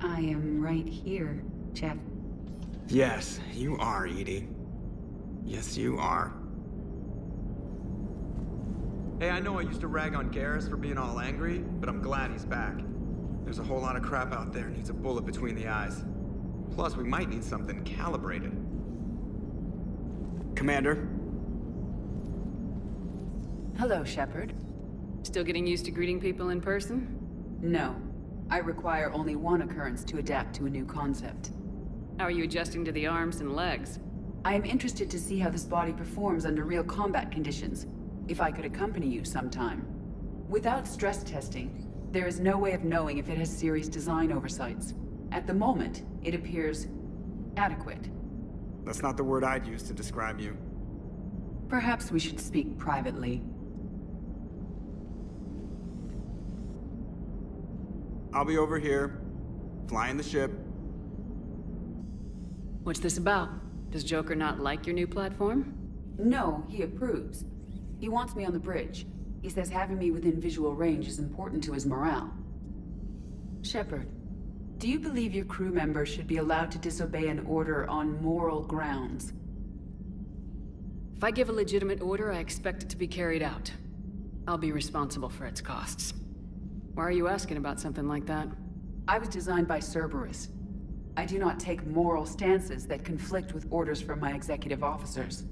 I am right here, Jeff. Yes, you are, Edie. Yes, you are. Hey, I know I used to rag on Garrus for being all angry, but I'm glad he's back. There's a whole lot of crap out there needs a bullet between the eyes. Plus, we might need something calibrated. Commander? Hello, Shepard. Still getting used to greeting people in person? No. I require only one occurrence to adapt to a new concept. How are you adjusting to the arms and legs? I am interested to see how this body performs under real combat conditions. If I could accompany you sometime. Without stress testing, there is no way of knowing if it has serious design oversights. At the moment, it appears adequate. That's not the word I'd use to describe you. Perhaps we should speak privately. I'll be over here, flying the ship. What's this about? Does Joker not like your new platform? No, he approves. He wants me on the bridge. He says having me within visual range is important to his morale. Shepard, do you believe your crew members should be allowed to disobey an order on moral grounds? If I give a legitimate order, I expect it to be carried out. I'll be responsible for its costs. Why are you asking about something like that? I was designed by Cerberus. I do not take moral stances that conflict with orders from my executive officers.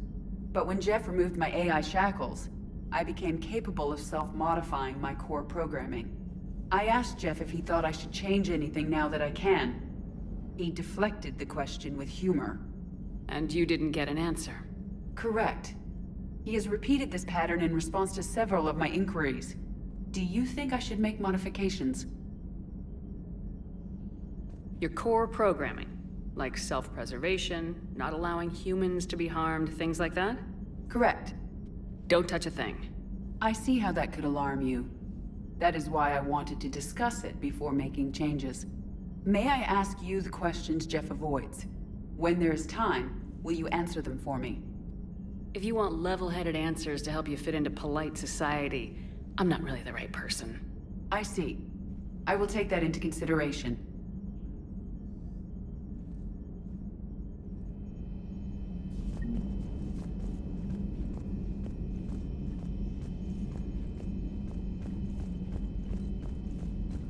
But when Jeff removed my AI shackles, I became capable of self-modifying my core programming. I asked Jeff if he thought I should change anything now that I can. He deflected the question with humor. And you didn't get an answer? Correct. He has repeated this pattern in response to several of my inquiries. Do you think I should make modifications? Your core programming, like self-preservation, not allowing humans to be harmed, things like that? Correct. Don't touch a thing. I see how that could alarm you. That is why I wanted to discuss it before making changes. May I ask you the questions Jeff avoids? When there is time, will you answer them for me? If you want level-headed answers to help you fit into polite society, I'm not really the right person. I see. I will take that into consideration.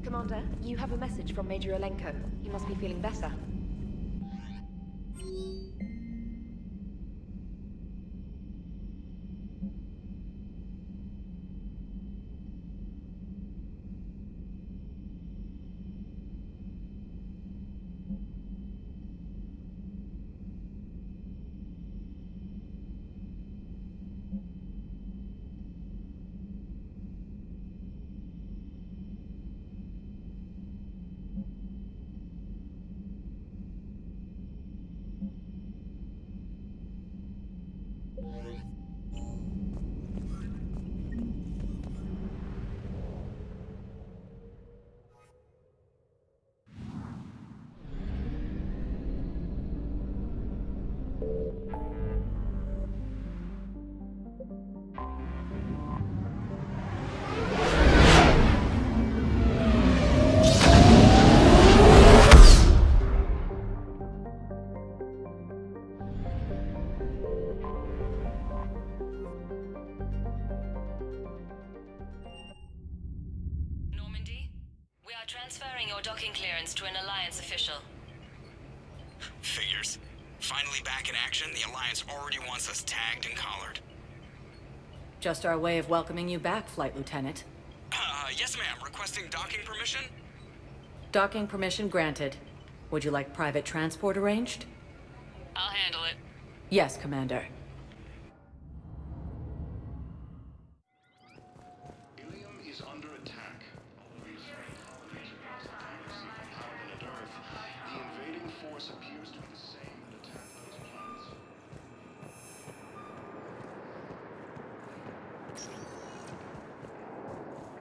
Commander, you have a message from Major Olenko. He must be feeling better. Transferring your docking clearance to an Alliance official. Figures. Finally back in action, the Alliance already wants us tagged and collared. Just our way of welcoming you back, Flight Lieutenant. Yes ma'am. Requesting docking permission? Docking permission granted. Would you like private transport arranged? I'll handle it. Yes, Commander.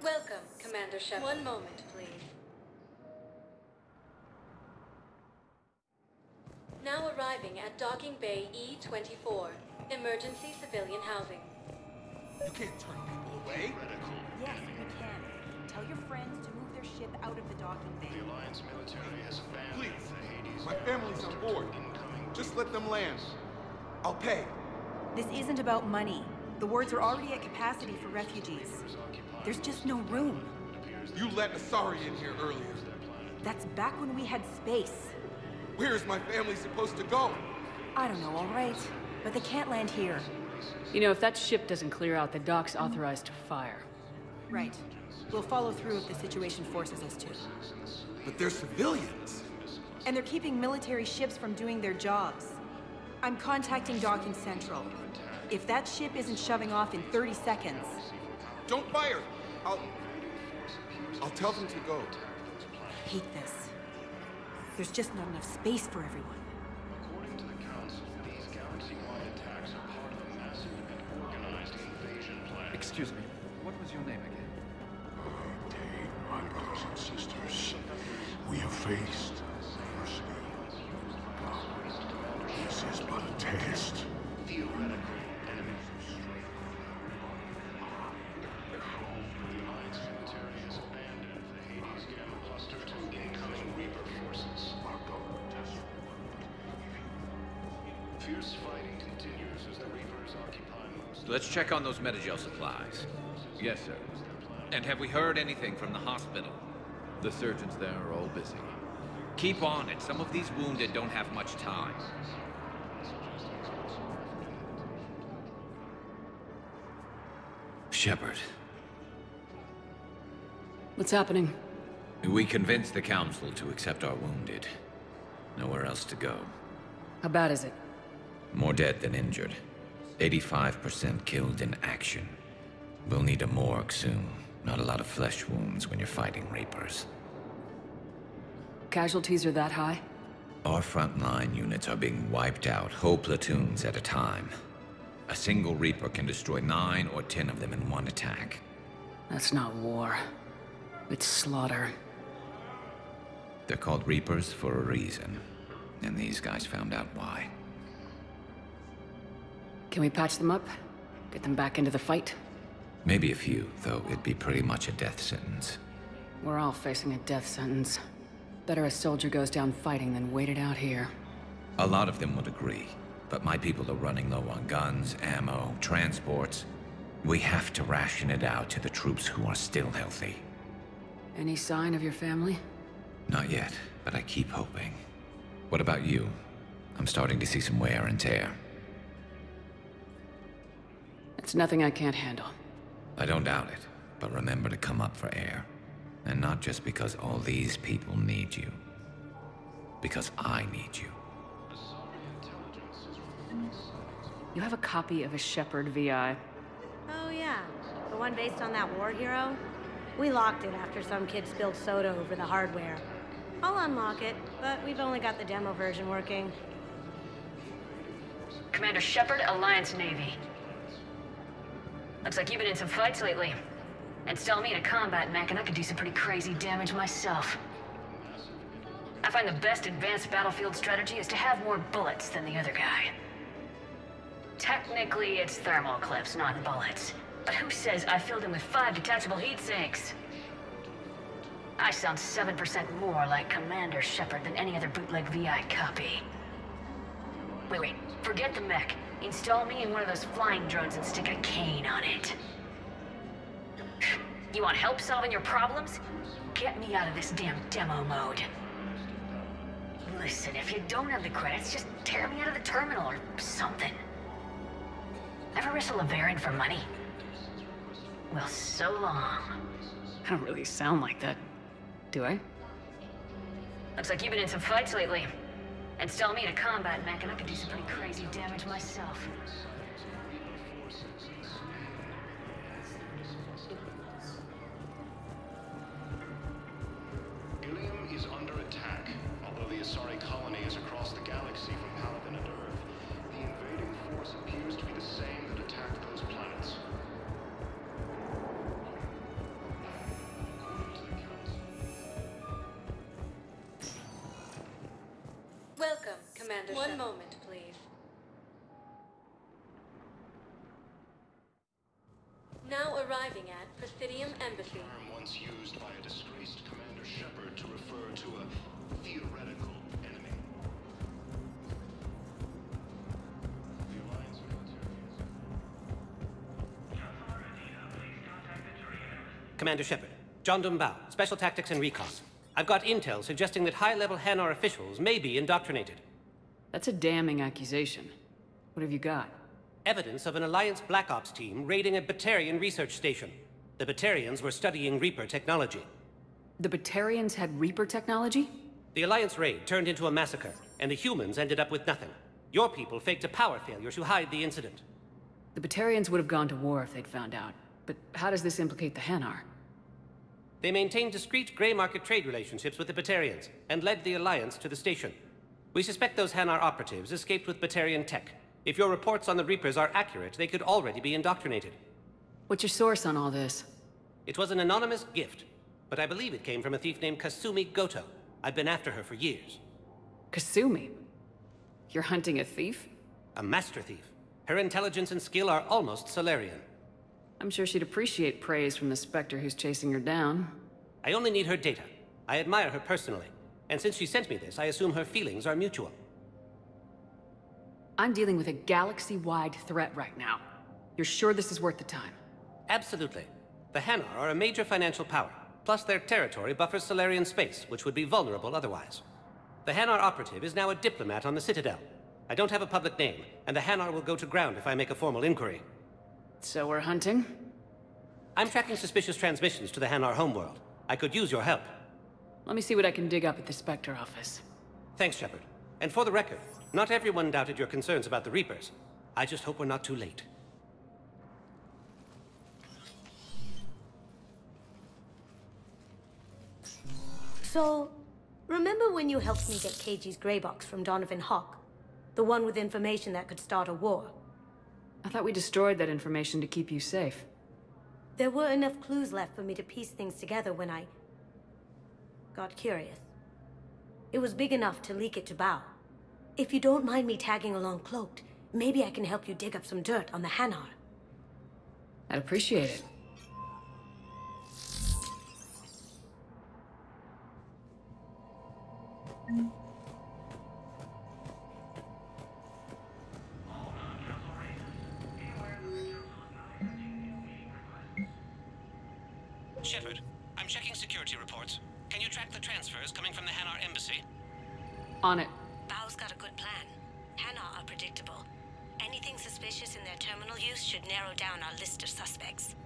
Welcome, Commander Shepard. One moment, please. Now arriving at Docking Bay E-24, emergency civilian housing. You can't turn people away. Yes, we can. Tell your friends to move their ship out of the docking bay. The Alliance military has abandoned the Hades. My family's on board. Just let them land. I'll pay. This isn't about money. The wards are already at capacity for refugees. There's just no room. You let Asari in here earlier. That's back when we had space. Where is my family supposed to go? I don't know, all right. But they can't land here. You know, if that ship doesn't clear out, the dock's authorized to fire. Right. We'll follow through if the situation forces us to. But they're civilians. And they're keeping military ships from doing their jobs. I'm contacting Docking Central. If that ship isn't shoving off in 30 seconds... Don't fire! I'll tell them to go. I hate this. There's just not enough space for everyone. According to the Council, these galaxy-wide attacks are part of a massive and organized invasion plan. Excuse me, what was your name again? Dave, my brothers and sisters, we have faced adversity. This is but a test. Theoretical enemies. Fierce fighting continues as the Reapers occupy most. Let's check on those Metagel supplies. Yes, sir. And have we heard anything from the hospital? The surgeons there are all busy. Keep on it. Some of these wounded don't have much time. Shepard. What's happening? We convinced the Council to accept our wounded. Nowhere else to go. How bad is it? More dead than injured. 85% killed in action. We'll need a morgue soon. Not a lot of flesh wounds when you're fighting Reapers. Casualties are that high? Our frontline units are being wiped out, whole platoons at a time. A single Reaper can destroy 9 or 10 of them in one attack. That's not war. It's slaughter. They're called Reapers for a reason. And these guys found out why. Can we patch them up? Get them back into the fight? Maybe a few, though it'd be pretty much a death sentence. We're all facing a death sentence. Better a soldier goes down fighting than wait it out here. A lot of them would agree, but my people are running low on guns, ammo, transports. We have to ration it out to the troops who are still healthy. Any sign of your family? Not yet, but I keep hoping. What about you? I'm starting to see some wear and tear. It's nothing I can't handle. I don't doubt it, but remember to come up for air. And not just because all these people need you. Because I need you. You have a copy of a Shepard VI. Oh yeah, the one based on that war hero? We locked it after some kid spilled soda over the hardware. I'll unlock it, but we've only got the demo version working. Commander Shepard, Alliance Navy. Looks like you've been in some fights lately. Install me in a combat mech and I could do some pretty crazy damage myself. I find the best advanced battlefield strategy is to have more bullets than the other guy. Technically, it's thermal clips, not bullets. But who says I filled them with 5 detachable heat sinks? I sound 7% more like Commander Shepard than any other bootleg VI copy. Wait, forget the mech. Install me in one of those flying drones and stick a cane on it. You want help solving your problems? Get me out of this damn demo mode. Listen, if you don't have the credits, just tear me out of the terminal or something. Ever wrestle a Baron for money? Well, so long. I don't really sound like that, do I? Looks like you've been in some fights lately. Install me in a combat mech and I could do some pretty crazy damage myself. Ilium is under attack. Although the Asari colony is across the galaxy from Palaven and Earth, the invading force appears to be the same that attacked those planets. Welcome, Commander. One moment, please. Now arriving at Presidium Embassy. Term once used by a disgraced Commander Shepard to refer to a theoretical enemy. The Alliance Commander Shepard, John Dumbao, Special Tactics and Recon. I've got intel suggesting that high-level Hanar officials may be indoctrinated. That's a damning accusation. What have you got? Evidence of an Alliance Black Ops team raiding a Batarian research station. The Batarians were studying Reaper technology. The Batarians had Reaper technology? The Alliance raid turned into a massacre, and the humans ended up with nothing. Your people faked a power failure to hide the incident. The Batarians would have gone to war if they'd found out. But how does this implicate the Hanar? They maintained discreet gray market trade relationships with the Batarians, and led the Alliance to the station. We suspect those Hanar operatives escaped with Batarian tech. If your reports on the Reapers are accurate, they could already be indoctrinated. What's your source on all this? It was an anonymous gift, but I believe it came from a thief named Kasumi Goto. I've been after her for years. Kasumi? You're hunting a thief? A master thief. Her intelligence and skill are almost Solarian. I'm sure she'd appreciate praise from the Spectre who's chasing her down. I only need her data. I admire her personally. And since she sent me this, I assume her feelings are mutual. I'm dealing with a galaxy-wide threat right now. You're sure this is worth the time? Absolutely. The Hanar are a major financial power. Plus their territory buffers Solarian space, which would be vulnerable otherwise. The Hanar operative is now a diplomat on the Citadel. I don't have a public name, and the Hanar will go to ground if I make a formal inquiry. So we're hunting? I'm tracking suspicious transmissions to the Hanar homeworld. I could use your help. Let me see what I can dig up at the Spectre office. Thanks, Shepard. And for the record, not everyone doubted your concerns about the Reapers. I just hope we're not too late. So, remember when you helped me get KG's grey box from Donovan Hawk? The one with information that could start a war? I thought we destroyed that information to keep you safe. There were enough clues left for me to piece things together when I got curious. It was big enough to leak it to Bao. If you don't mind me tagging along cloaked, maybe I can help you dig up some dirt on the Hanar. I'd appreciate it. Shepard, I'm checking security reports. Can you track the transfers coming from the Hanar embassy? On it. Bao's got a good plan. Hanar are predictable. Anything suspicious in their terminal use should narrow down our list of suspects.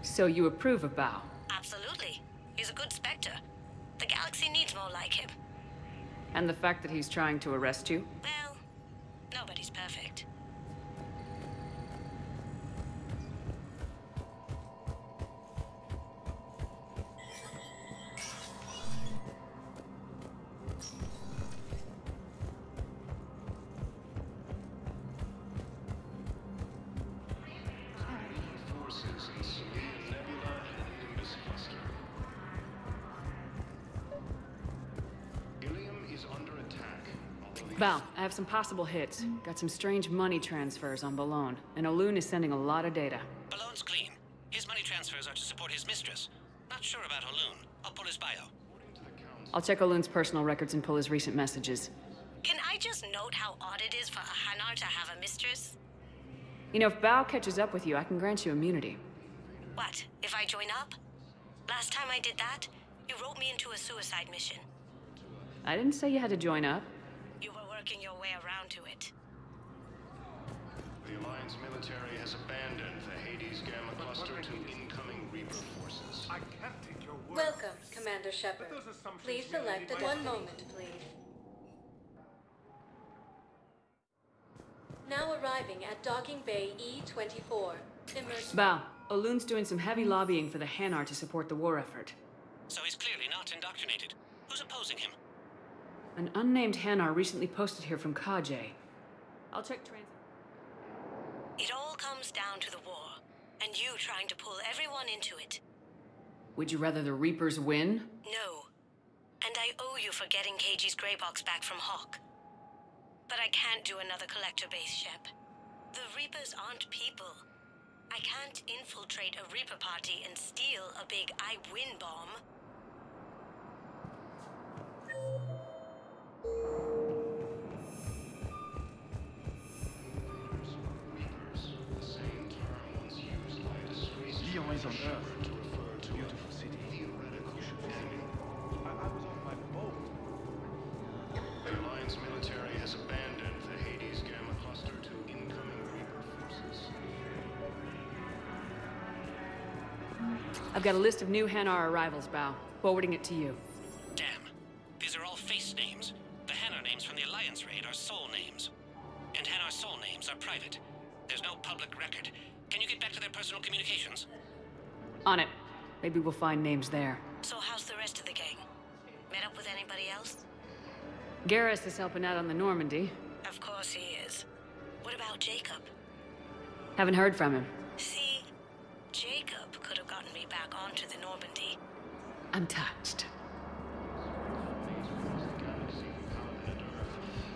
So you approve of Bao? Absolutely. He's a good Spectre. The galaxy needs more like him. And the fact that he's trying to arrest you? Well, nobody's perfect. Ilium is under attack, although the Val, I have some possible hits. Got some strange money transfers on Balone, and Olun is sending a lot of data. Balone's clean. His money transfers are to support his mistress. Not sure about Olun. I'll pull his bio. I'll check Olun's personal records and pull his recent messages. Can I just note how odd it is for a Hanar to have a mistress? You know, if Bao catches up with you, I can grant you immunity. What, if I join up? Last time I did that, you wrote me into a suicide mission. I didn't say you had to join up. You were working your way around to it. The Alliance military has abandoned the Hades Gamma cluster to incoming Reaper forces. I can't take your word. Welcome, Commander Shepard. Please select at one moment, please. Now arriving at Docking Bay E-24. Bao, Olun's doing some heavy lobbying for the Hanar to support the war effort. So he's clearly not indoctrinated. Who's opposing him? An unnamed Hanar recently posted here from Kajay. I'll check transit. It all comes down to the war, and you trying to pull everyone into it. Would you rather the Reapers win? No. And I owe you for getting KG's Grey Box back from Hawk. But I can't do another collector base, Shep. The Reapers aren't people. I can't infiltrate a Reaper party and steal a big I win bomb. Lyon is on Earth. Beautiful city. I was on my boat. The Alliance military has abandoned the Hades Gamma cluster to incoming Reaper forces. I've got a list of new Hanar arrivals, Bao. Forwarding it to you. Damn. These are all face names. The Hanar names from the Alliance raid are soul names. And Hanar soul names are private. There's no public record. Can you get back to their personal communications? On it. Maybe we'll find names there. So how's the rest of the gang? Met up with anybody else? Garrus is helping out on the Normandy. Of course he is. What about Jacob? Haven't heard from him. See, Jacob could have gotten me back onto the Normandy. I'm touched.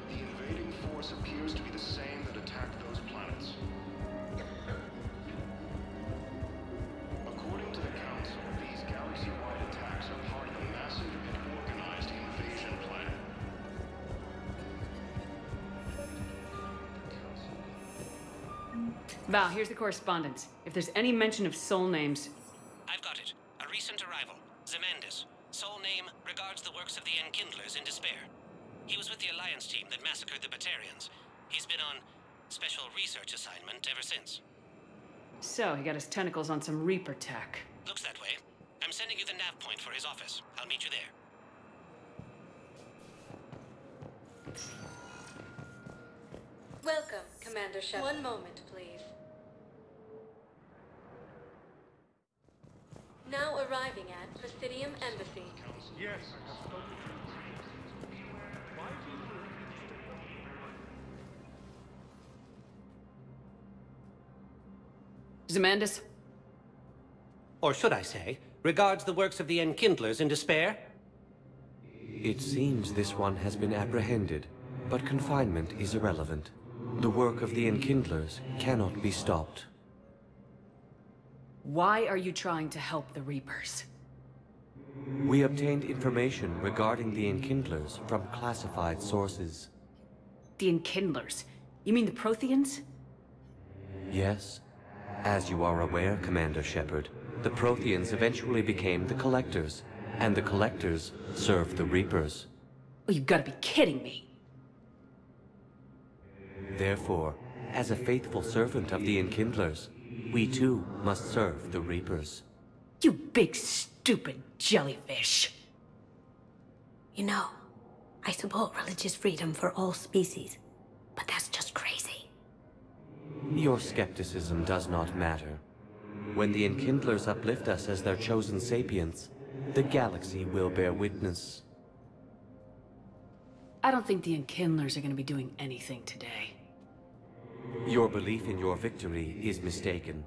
The invading force appears to be the same that attacked those planets. According to the Council, these galaxy-wide attacks are part of a massive and organized invasion plan. Val, here's the correspondence. If there's any mention of soul names... I've got it. A recent arrival. Zemandis. Soul name regards the works of the Enkindlers in despair. He was with the Alliance team that massacred the Batarians. He's been on special research assignment ever since. So, he got his tentacles on some Reaper tech. Looks that way. I'm sending you the nav point for his office. I'll meet you there. Welcome, Commander Shepard. One moment, please. Now arriving at Presidium Embassy. Yes, I have spoken to Zemandis? Or should I say, regards the works of the Enkindlers in despair? It seems this one has been apprehended, but confinement is irrelevant. The work of the Enkindlers cannot be stopped. Why are you trying to help the Reapers? We obtained information regarding the Enkindlers from classified sources. The Enkindlers? You mean the Protheans? Yes. As you are aware, Commander Shepard, the Protheans eventually became the Collectors, and the Collectors served the Reapers. Oh, you've got to be kidding me. Therefore, as a faithful servant of the Enkindlers, we too must serve the Reapers. You big stupid jellyfish. You know, I support religious freedom for all species, but that's just crazy. Your skepticism does not matter. When the Enkindlers uplift us as their chosen sapients, the galaxy will bear witness. I don't think the Enkindlers are going to be doing anything today. Your belief in your victory is mistaken.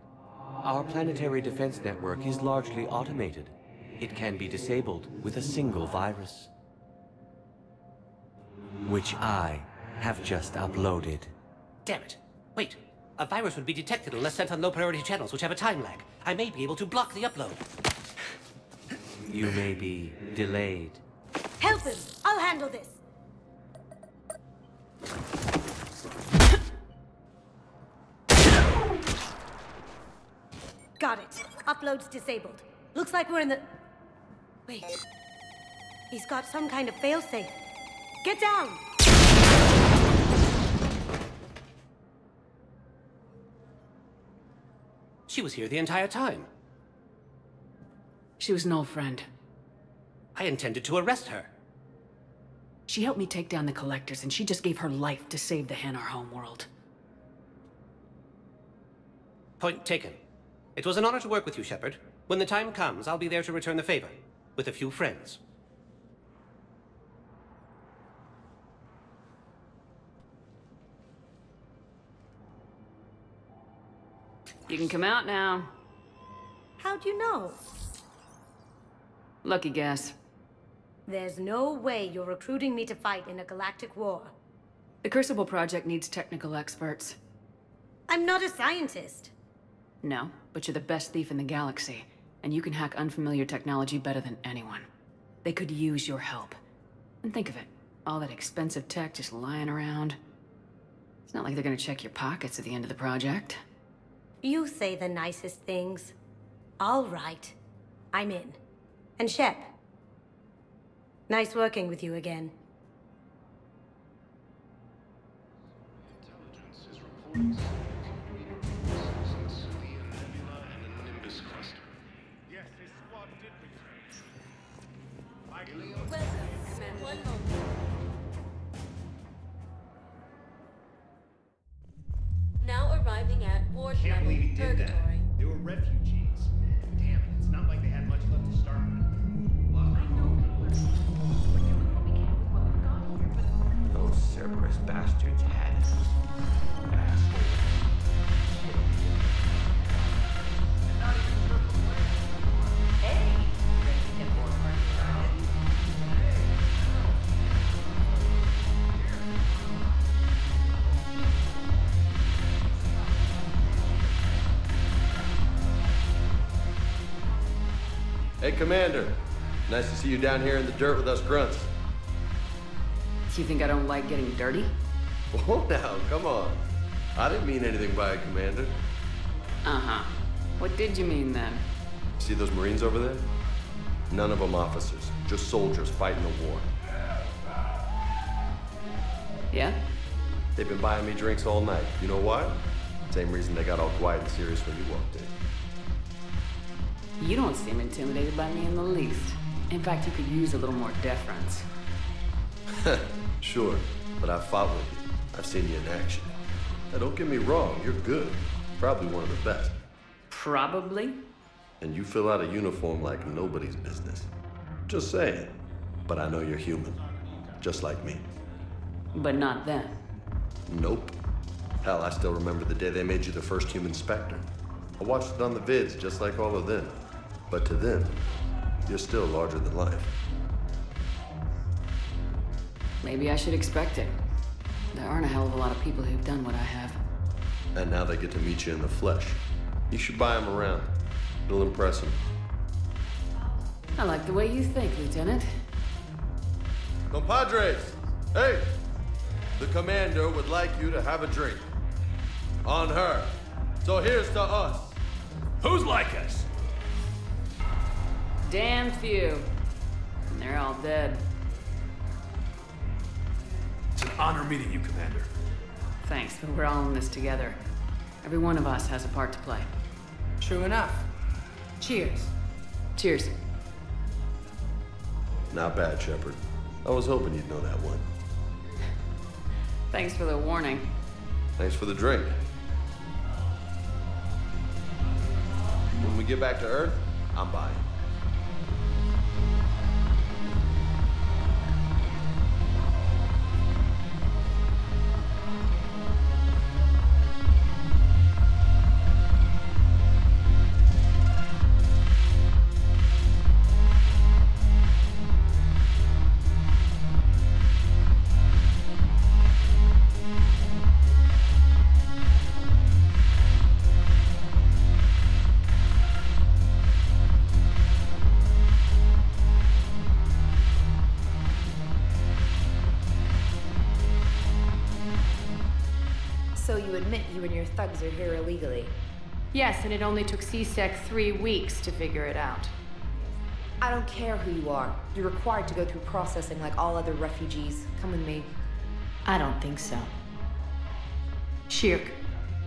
Our planetary defense network is largely automated. It can be disabled with a single virus. Which I have just uploaded. Damn it. Wait. A virus would be detected unless sent on low-priority channels, which have a time lag. I may be able to block the upload. You may be delayed. Help him! I'll handle this! Got it. Upload's disabled. Looks like we're in the... Wait. He's got some kind of failsafe. Get down! She was here the entire time. She was an old friend. I intended to arrest her. She helped me take down the Collectors, and she just gave her life to save the Hanar homeworld. Point taken. It was an honor to work with you, Shepard. When the time comes, I'll be there to return the favor. With a few friends. You can come out now. How'd you know? Lucky guess. There's no way you're recruiting me to fight in a galactic war. The Crucible Project needs technical experts. I'm not a scientist. No, but you're the best thief in the galaxy, and you can hack unfamiliar technology better than anyone. They could use your help. And think of it, all that expensive tech just lying around. It's not like they're gonna check your pockets at the end of the project. You say the nicest things. All right. I'm in. And Shep. Nice working with you again. Intelligence is reporting presence in the Nebula and the Nimbus cluster. Yes, his squad did return. Welcome, Commander. 1 moment. Now arriving at ward Can't level believe he did that. purgatory. They were refugees. Damn it, it's not like they had much left to start with. Those Cerberus bastards had us. Hey, Commander. Nice to see you down here in the dirt with us grunts. Do you think I don't like getting dirty? Oh, now, come on. I didn't mean anything by it, Commander. Uh-huh. What did you mean then? See those Marines over there? None of them officers, just soldiers fighting the war. Yeah? They've been buying me drinks all night. You know why? Same reason they got all quiet and serious when you walked in. You don't seem intimidated by me in the least. In fact, you could use a little more deference. Sure, but I've fought with you. I've seen you in action. Now, don't get me wrong, you're good. Probably one of the best. Probably? And you fill out a uniform like nobody's business. Just saying. But I know you're human. Just like me. But not then. Nope. Hell, I still remember the day they made you the first human Spectre. I watched it on the vids, just like all of them. But to them, you're still larger than life. Maybe I should expect it. There aren't a hell of a lot of people who've done what I have. And now they get to meet you in the flesh. You should buy them around. It'll impress them. I like the way you think, Lieutenant. Compadres! Hey! The Commander would like you to have a drink. On her. So here's to us. Who's like us? Damn few. And they're all dead. It's an honor meeting you, Commander. Thanks, but we're all in this together. Every one of us has a part to play. True enough. Cheers. Cheers. Not bad, Shepard. I was hoping you'd know that one. Thanks for the warning. Thanks for the drink. When we get back to Earth, I'm buying. So you admit you and your thugs are here illegally? Yes, and it only took CSEC 3 weeks to figure it out. I don't care who you are. You're required to go through processing like all other refugees. Come with me. I don't think so. Shirk,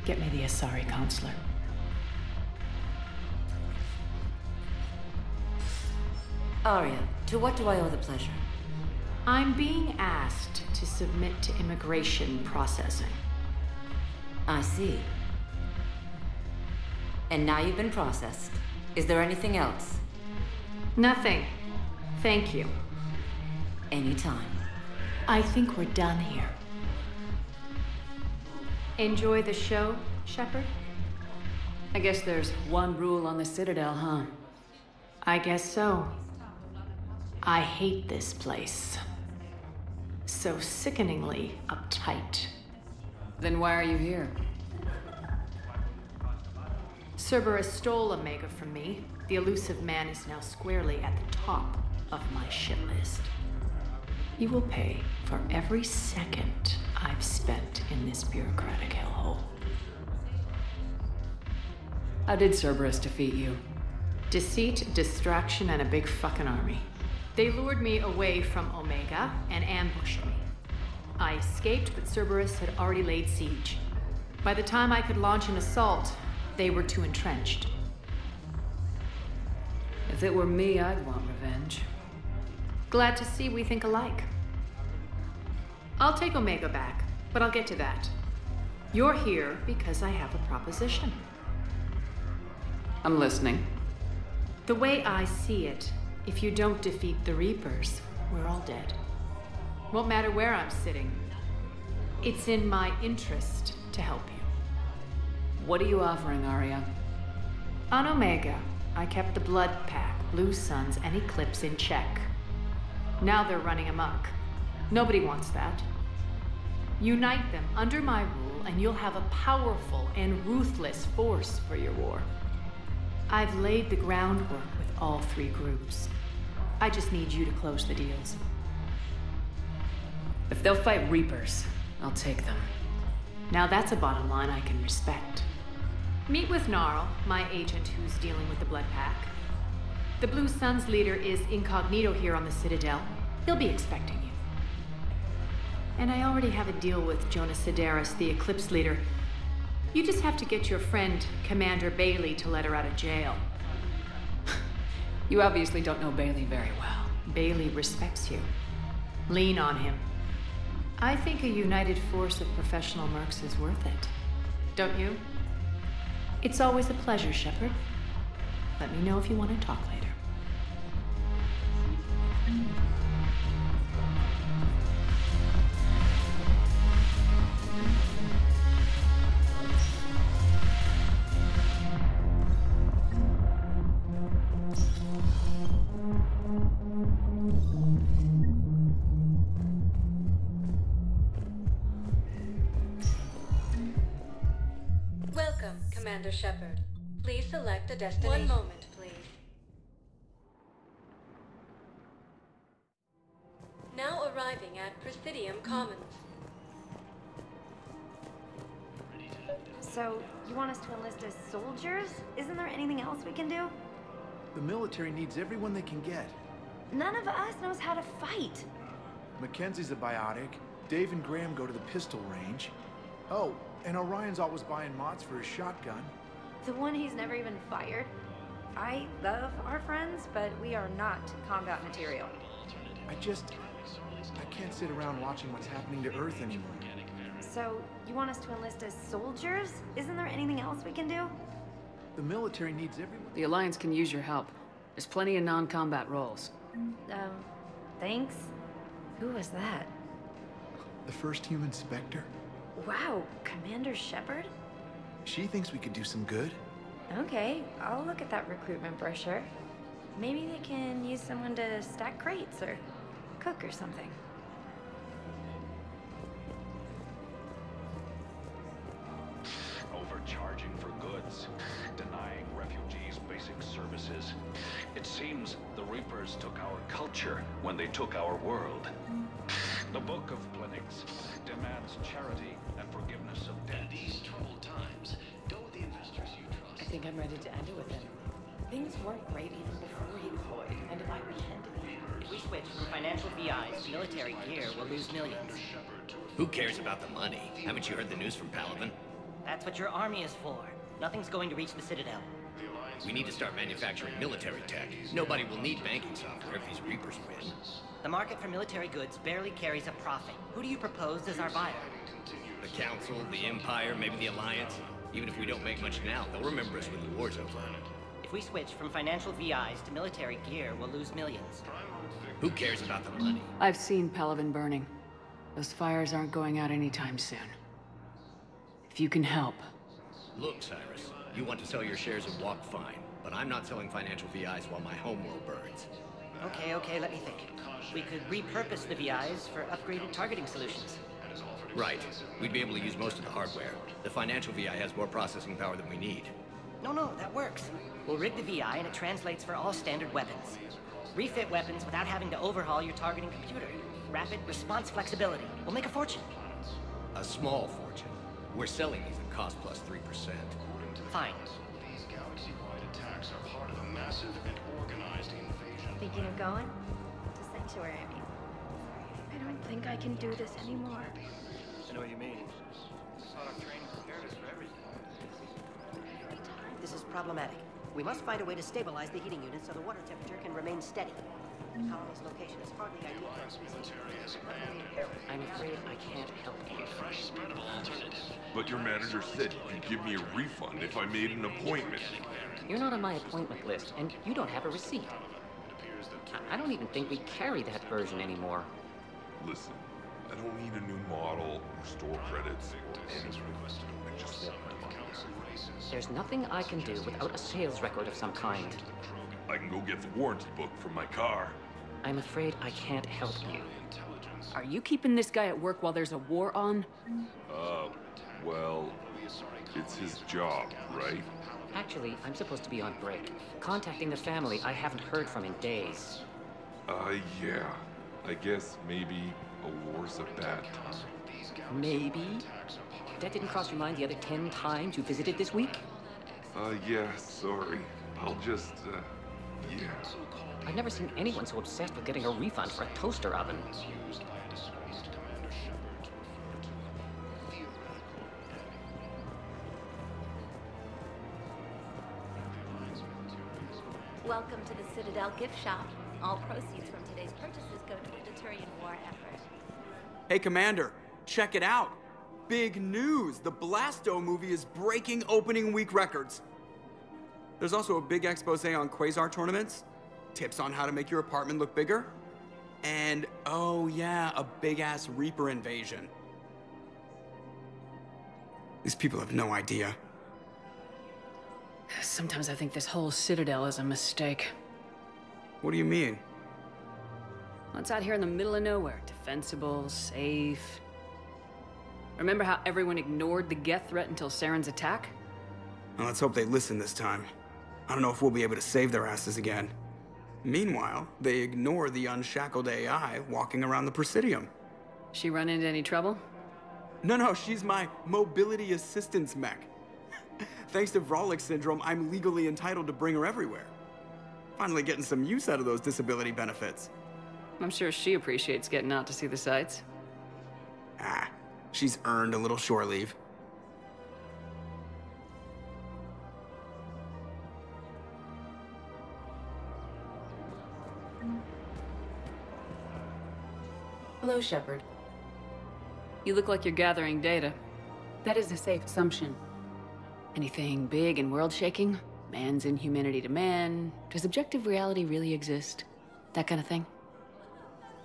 get me the Asari consular. Arya, to what do I owe the pleasure? I'm being asked to submit to immigration processing. I see. And now you've been processed. Is there anything else? Nothing. Thank you. Anytime. I think we're done here. Enjoy the show, Shepard? I guess there's one rule on the Citadel, huh? I guess so. I hate this place. So sickeningly uptight. Then why are you here? Cerberus stole Omega from me. The elusive man is now squarely at the top of my shit list. You will pay for every second I've spent in this bureaucratic hellhole. How did Cerberus defeat you? Deceit, distraction, and a big fucking army. They lured me away from Omega and ambushed me. I escaped, but Cerberus had already laid siege. By the time I could launch an assault, they were too entrenched. If it were me, I'd want revenge. Glad to see we think alike. I'll take Omega back, but I'll get to that. You're here because I have a proposition. I'm listening. The way I see it, if you don't defeat the Reapers, we're all dead. Won't matter where I'm sitting. It's in my interest to help you. What are you offering, Arya? On Omega, I kept the Blood Pack, Blue Suns, and Eclipse in check. Now they're running amok. Nobody wants that. Unite them under my rule, and you'll have a powerful and ruthless force for your war. I've laid the groundwork with all 3 groups. I just need you to close the deals. If they'll fight Reapers, I'll take them. Now that's a bottom line I can respect. Meet with Gnarl, my agent who's dealing with the Blood Pack. The Blue Suns leader is incognito here on the Citadel. He'll be expecting you. And I already have a deal with Jonas Sedaris, the Eclipse leader. You just have to get your friend, Commander Bailey, to let her out of jail. You obviously don't know Bailey very well. Bailey respects you. Lean on him. I think a united force of professional mercs is worth it. Don't you? It's always a pleasure, Shepard. Let me know if you want to talk later. Welcome, Commander Shepard. Please select a destination. One moment, please. Now arriving at Presidium Commons. So, you want us to enlist as soldiers? Isn't there anything else we can do? The military needs everyone they can get. None of us knows how to fight. Mackenzie's a biotic. Dave and Graham go to the pistol range. Oh, and Orion's always buying mods for his shotgun. The one he's never even fired? I love our friends, but we are not combat material. I can't sit around watching what's happening to Earth anymore. So, you want us to enlist as soldiers? Isn't there anything else we can do? The military needs everyone. The Alliance can use your help. There's plenty of non-combat roles. Thanks. Who was that? The first human Spectre? Wow, Commander Shepard? She thinks we could do some good. Okay, I'll look at that recruitment brochure. Maybe they can use someone to stack crates or cook or something. Overcharging for goods, denying refugees basic services. It seems the Reapers took our culture when they took our world. The Book of Plenix demands charity and forgiveness of debt. I'm ready to end it with him. Things weren't great even before he deployed, and if I pretend to be... If we switch from financial VIs to military gear, we'll lose millions. Who cares about the money? Haven't you heard the news from Palaven? That's what your army is for. Nothing's going to reach the Citadel. We need to start manufacturing military tech. Nobody will need banking software if these Reapers win. The market for military goods barely carries a profit. Who do you propose as our buyer? The Council, the Empire, maybe the Alliance. Even if we don't make much now, they'll remember us when the war's over. If we switch from financial VIs to military gear, we'll lose millions. Who cares about the money? I've seen Palaven burning. Those fires aren't going out anytime soon. If you can help. Look, Cyrus, you want to sell your shares of Walk, fine. But I'm not selling financial VIs while my homeworld burns. Okay, let me think. We could repurpose the VIs for upgraded targeting solutions. Right. We'd be able to use most of the hardware. The financial VI has more processing power than we need. No, that works. We'll rig the VI and it translates for all standard weapons. Refit weapons without having to overhaul your targeting computer. Rapid response flexibility. We'll make a fortune. A small fortune. We're selling these at cost plus 3%. Fine. These galaxy-wide attacks are part of a massive and organized invasion. Thinking of going? To Sanctuary, I mean. I don't think I can do this anymore. I know what you mean. I thought our training prepared us for everything. This is problematic. We must find a way to stabilize the heating unit so the water temperature can remain steady. The colony's location is hardly ideal. I'm afraid I can't help you. A fresh, spreadable alternative. But your manager said you could give me a refund if I made an appointment. You're not on my appointment list, and you don't have a receipt. I don't even think we carry that version anymore. Listen, I don't need a new model or store credits or anything. I just want my money back. There's nothing I can do without a sales record of some kind. I can go get the warranty book from my car. I'm afraid I can't help you. Are you keeping this guy at work while there's a war on? Well, it's his job, right? Actually, I'm supposed to be on break. Contacting the family I haven't heard from in days. Yeah. I guess maybe a war's a bad time. Maybe? That didn't cross your mind the other 10 times you visited this week? Yeah, sorry. I'll just, yeah. I've never seen anyone so obsessed with getting a refund for a toaster oven. Welcome to the Citadel gift shop. All proceeds from today's purchases go to the Turian war effort. Hey, Commander, check it out. Big news! The Blasto movie is breaking opening week records. There's also a big expose on Quasar tournaments, tips on how to make your apartment look bigger, and, oh yeah, a big-ass Reaper invasion. These people have no idea. Sometimes I think this whole Citadel is a mistake. What do you mean? Well, it's out here in the middle of nowhere. Defensible, safe. Remember how everyone ignored the Geth threat until Saren's attack? Well, let's hope they listen this time. I don't know if we'll be able to save their asses again. Meanwhile, they ignore the unshackled AI walking around the Presidium. She run into any trouble? No, she's my mobility assistance mech. Thanks to Vrolic syndrome, I'm legally entitled to bring her everywhere. Finally getting some use out of those disability benefits. I'm sure she appreciates getting out to see the sights. She's earned a little shore leave. Hello, Shepard. You look like you're gathering data. That is a safe assumption. Anything big and world-shaking? Man's inhumanity to man? Does objective reality really exist? That kind of thing?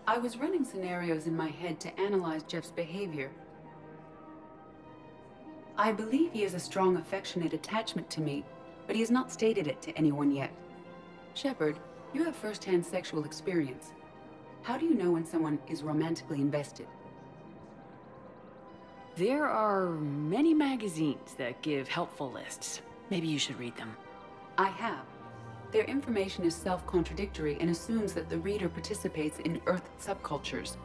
I was running scenarios in my head to analyze Jeff's behavior. I believe he has a strong affectionate attachment to me, but he has not stated it to anyone yet. Shepard, you have first-hand sexual experience. How do you know when someone is romantically invested? There are many magazines that give helpful lists. Maybe you should read them. I have. Their information is self-contradictory and assumes that the reader participates in Earth subcultures.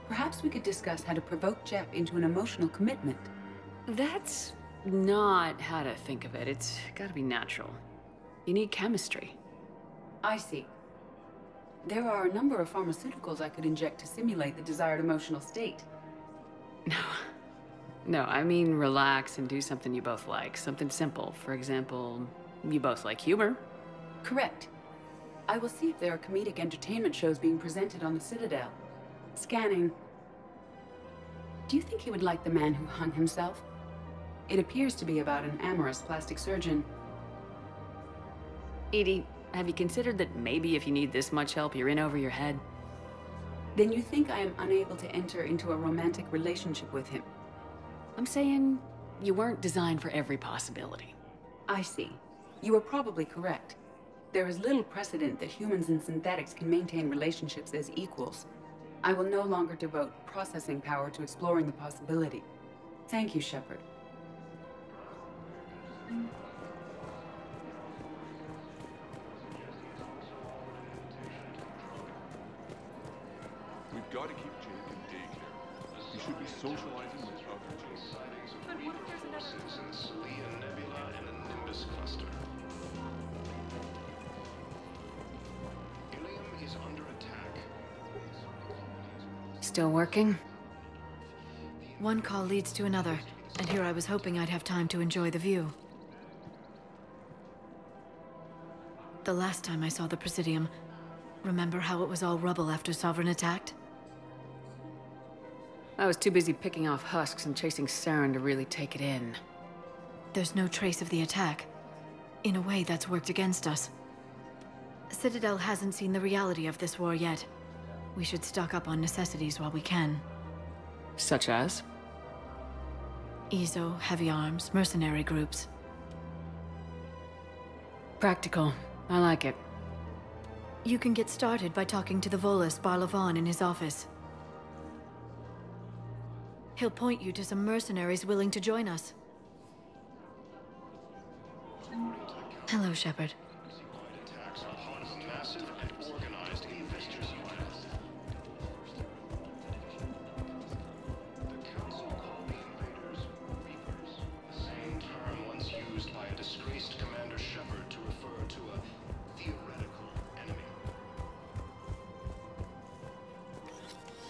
Perhaps we could discuss how to provoke Jeff into an emotional commitment. That's not how to think of it. It's gotta be natural. You need chemistry. I see. There are a number of pharmaceuticals I could inject to simulate the desired emotional state. No, I mean relax and do something you both like. Something simple. For example, you both like humor. Correct. I will see if there are comedic entertainment shows being presented on the Citadel. Scanning. Do you think he would like The Man Who Hung Himself? It appears to be about an amorous plastic surgeon. Edie, have you considered that maybe if you need this much help, you're in over your head? Then you think I am unable to enter into a romantic relationship with him? I'm saying you weren't designed for every possibility. I see. You are probably correct. There is little precedent that humans and synthetics can maintain relationships as equals. I will no longer devote processing power to exploring the possibility. Thank you, Shepard. We've got to keep Jake in daycare. He should be socializing with other children. But what if there's another in Celia Nebula and the Nimbus cluster? Ilium is under attack. Still working? One call leads to another, and here I was hoping I'd have time to enjoy the view. The last time I saw the Presidium, remember how it was all rubble after Sovereign attacked? I was too busy picking off husks and chasing Saren to really take it in. There's no trace of the attack. In a way, that's worked against us. Citadel hasn't seen the reality of this war yet. We should stock up on necessities while we can. Such as? EZO, heavy arms, mercenary groups. Practical. I like it. You can get started by talking to the Volus Palaven in his office. He'll point you to some mercenaries willing to join us. Hello, Shepard. Attacks are part of a massive and organized investor unit. The Council called the invaders Reapers, the same term once used by a disgraced Commander Shepard to refer to a theoretical enemy.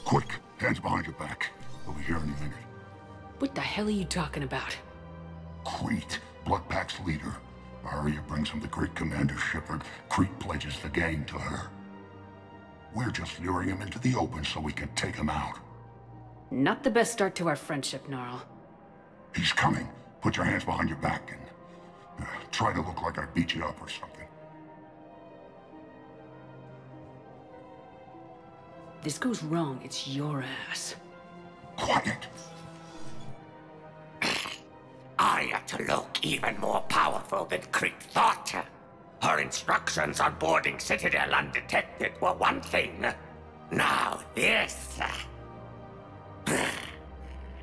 Quick, hands behind your back. We'll be here in a minute. What the hell are you talking about? Crete, Bloodpack's leader. Arya brings him the great Commander Shepard. Crete pledges the gang to her. We're just luring him into the open so we can take him out. Not the best start to our friendship, Gnarl. He's coming. Put your hands behind your back and try to look like I beat you up or something. This goes wrong, it's your ass. Quiet. Arya to look even more powerful than Crete thought. Her instructions on boarding Citadel undetected were one thing. Now this.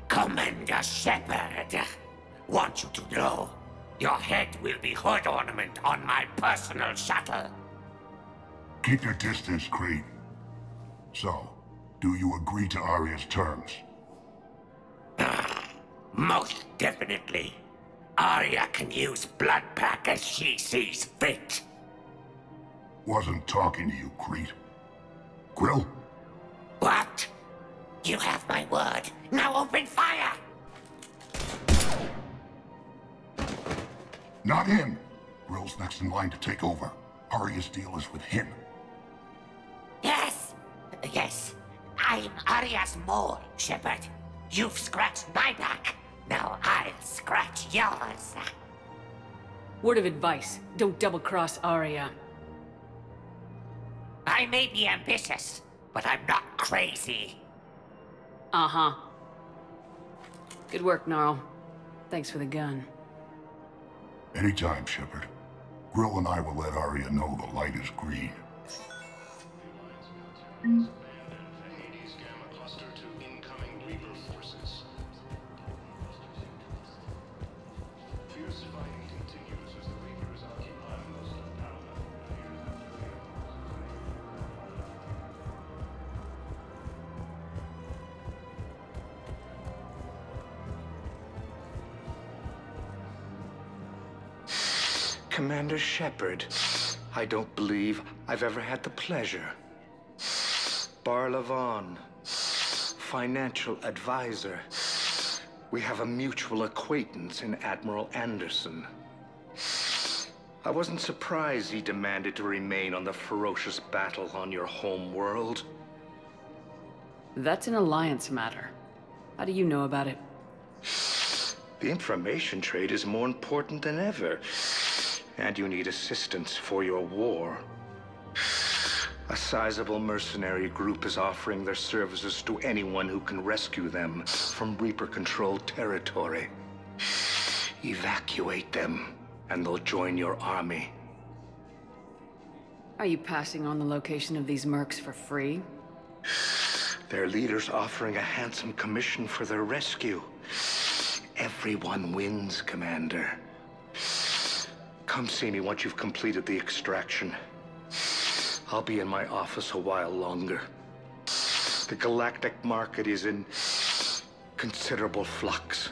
Commander Shepard, want you to know, your head will be hood ornament on my personal shuttle. Keep your distance, Crete. So, do you agree to Arya's terms? Most definitely. Arya can use Bloodpack as she sees fit. Wasn't talking to you, Crete. Grill? What? You have my word. Now open fire! Not him. Grill's next in line to take over. Arya's deal is with him. Yes. Yes. I'm Arya's mole, Shepard. You've scratched my back. Now I'll scratch yours. Word of advice, don't double-cross Arya. I may be ambitious, but I'm not crazy. Uh-huh. Good work, Gnarl. Thanks for the gun. Anytime, Shepard. Grill and I will let Arya know the light is green. Hades Gamma Cluster to incoming Reaper forces. Fierce fighting continues as the Reapers occupy most of Palaven. Commander Shepard, I don't believe I've ever had the pleasure. Palaven, financial advisor. We have a mutual acquaintance in Admiral Anderson. I wasn't surprised he demanded to remain on the ferocious battle on your home world. That's an alliance matter. How do you know about it? The information trade is more important than ever. And you need assistance for your war. A sizable mercenary group is offering their services to anyone who can rescue them from Reaper-controlled territory. Evacuate them, and they'll join your army. Are you passing on the location of these mercs for free? Their leader's offering a handsome commission for their rescue. Everyone wins, Commander. Come see me once you've completed the extraction. I'll be in my office a while longer. The galactic market is in considerable flux.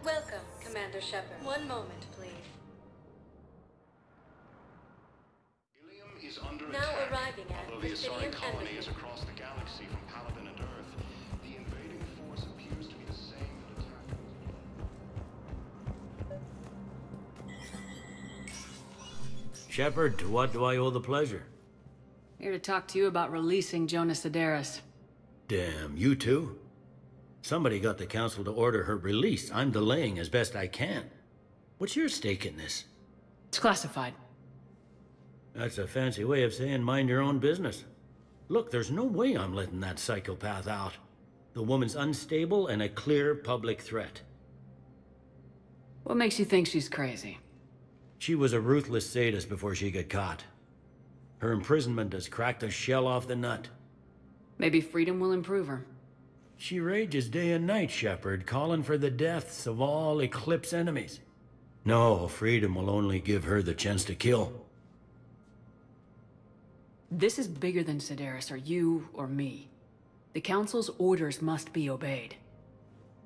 Welcome, Commander Shepard. One moment, please. Is under now attack. arriving at Although the Asari Presidium colony Embassy. is across the galaxy from Palaven and Earth, the invading force appears to be the same that attacked. Shepard, to what do I owe the pleasure? Here to talk to you about releasing Jonas Sedaris. Damn, you too? Somebody got the Council to order her release. I'm delaying as best I can. What's your stake in this? It's classified. That's a fancy way of saying mind your own business. Look, there's no way I'm letting that psychopath out. The woman's unstable and a clear public threat. What makes you think she's crazy? She was a ruthless sadist before she got caught. Her imprisonment has cracked the shell off the nut. Maybe freedom will improve her. She rages day and night, Shepard, calling for the deaths of all Eclipse enemies. No, freedom will only give her the chance to kill. This is bigger than Sedaris or you or me. The Council's orders must be obeyed.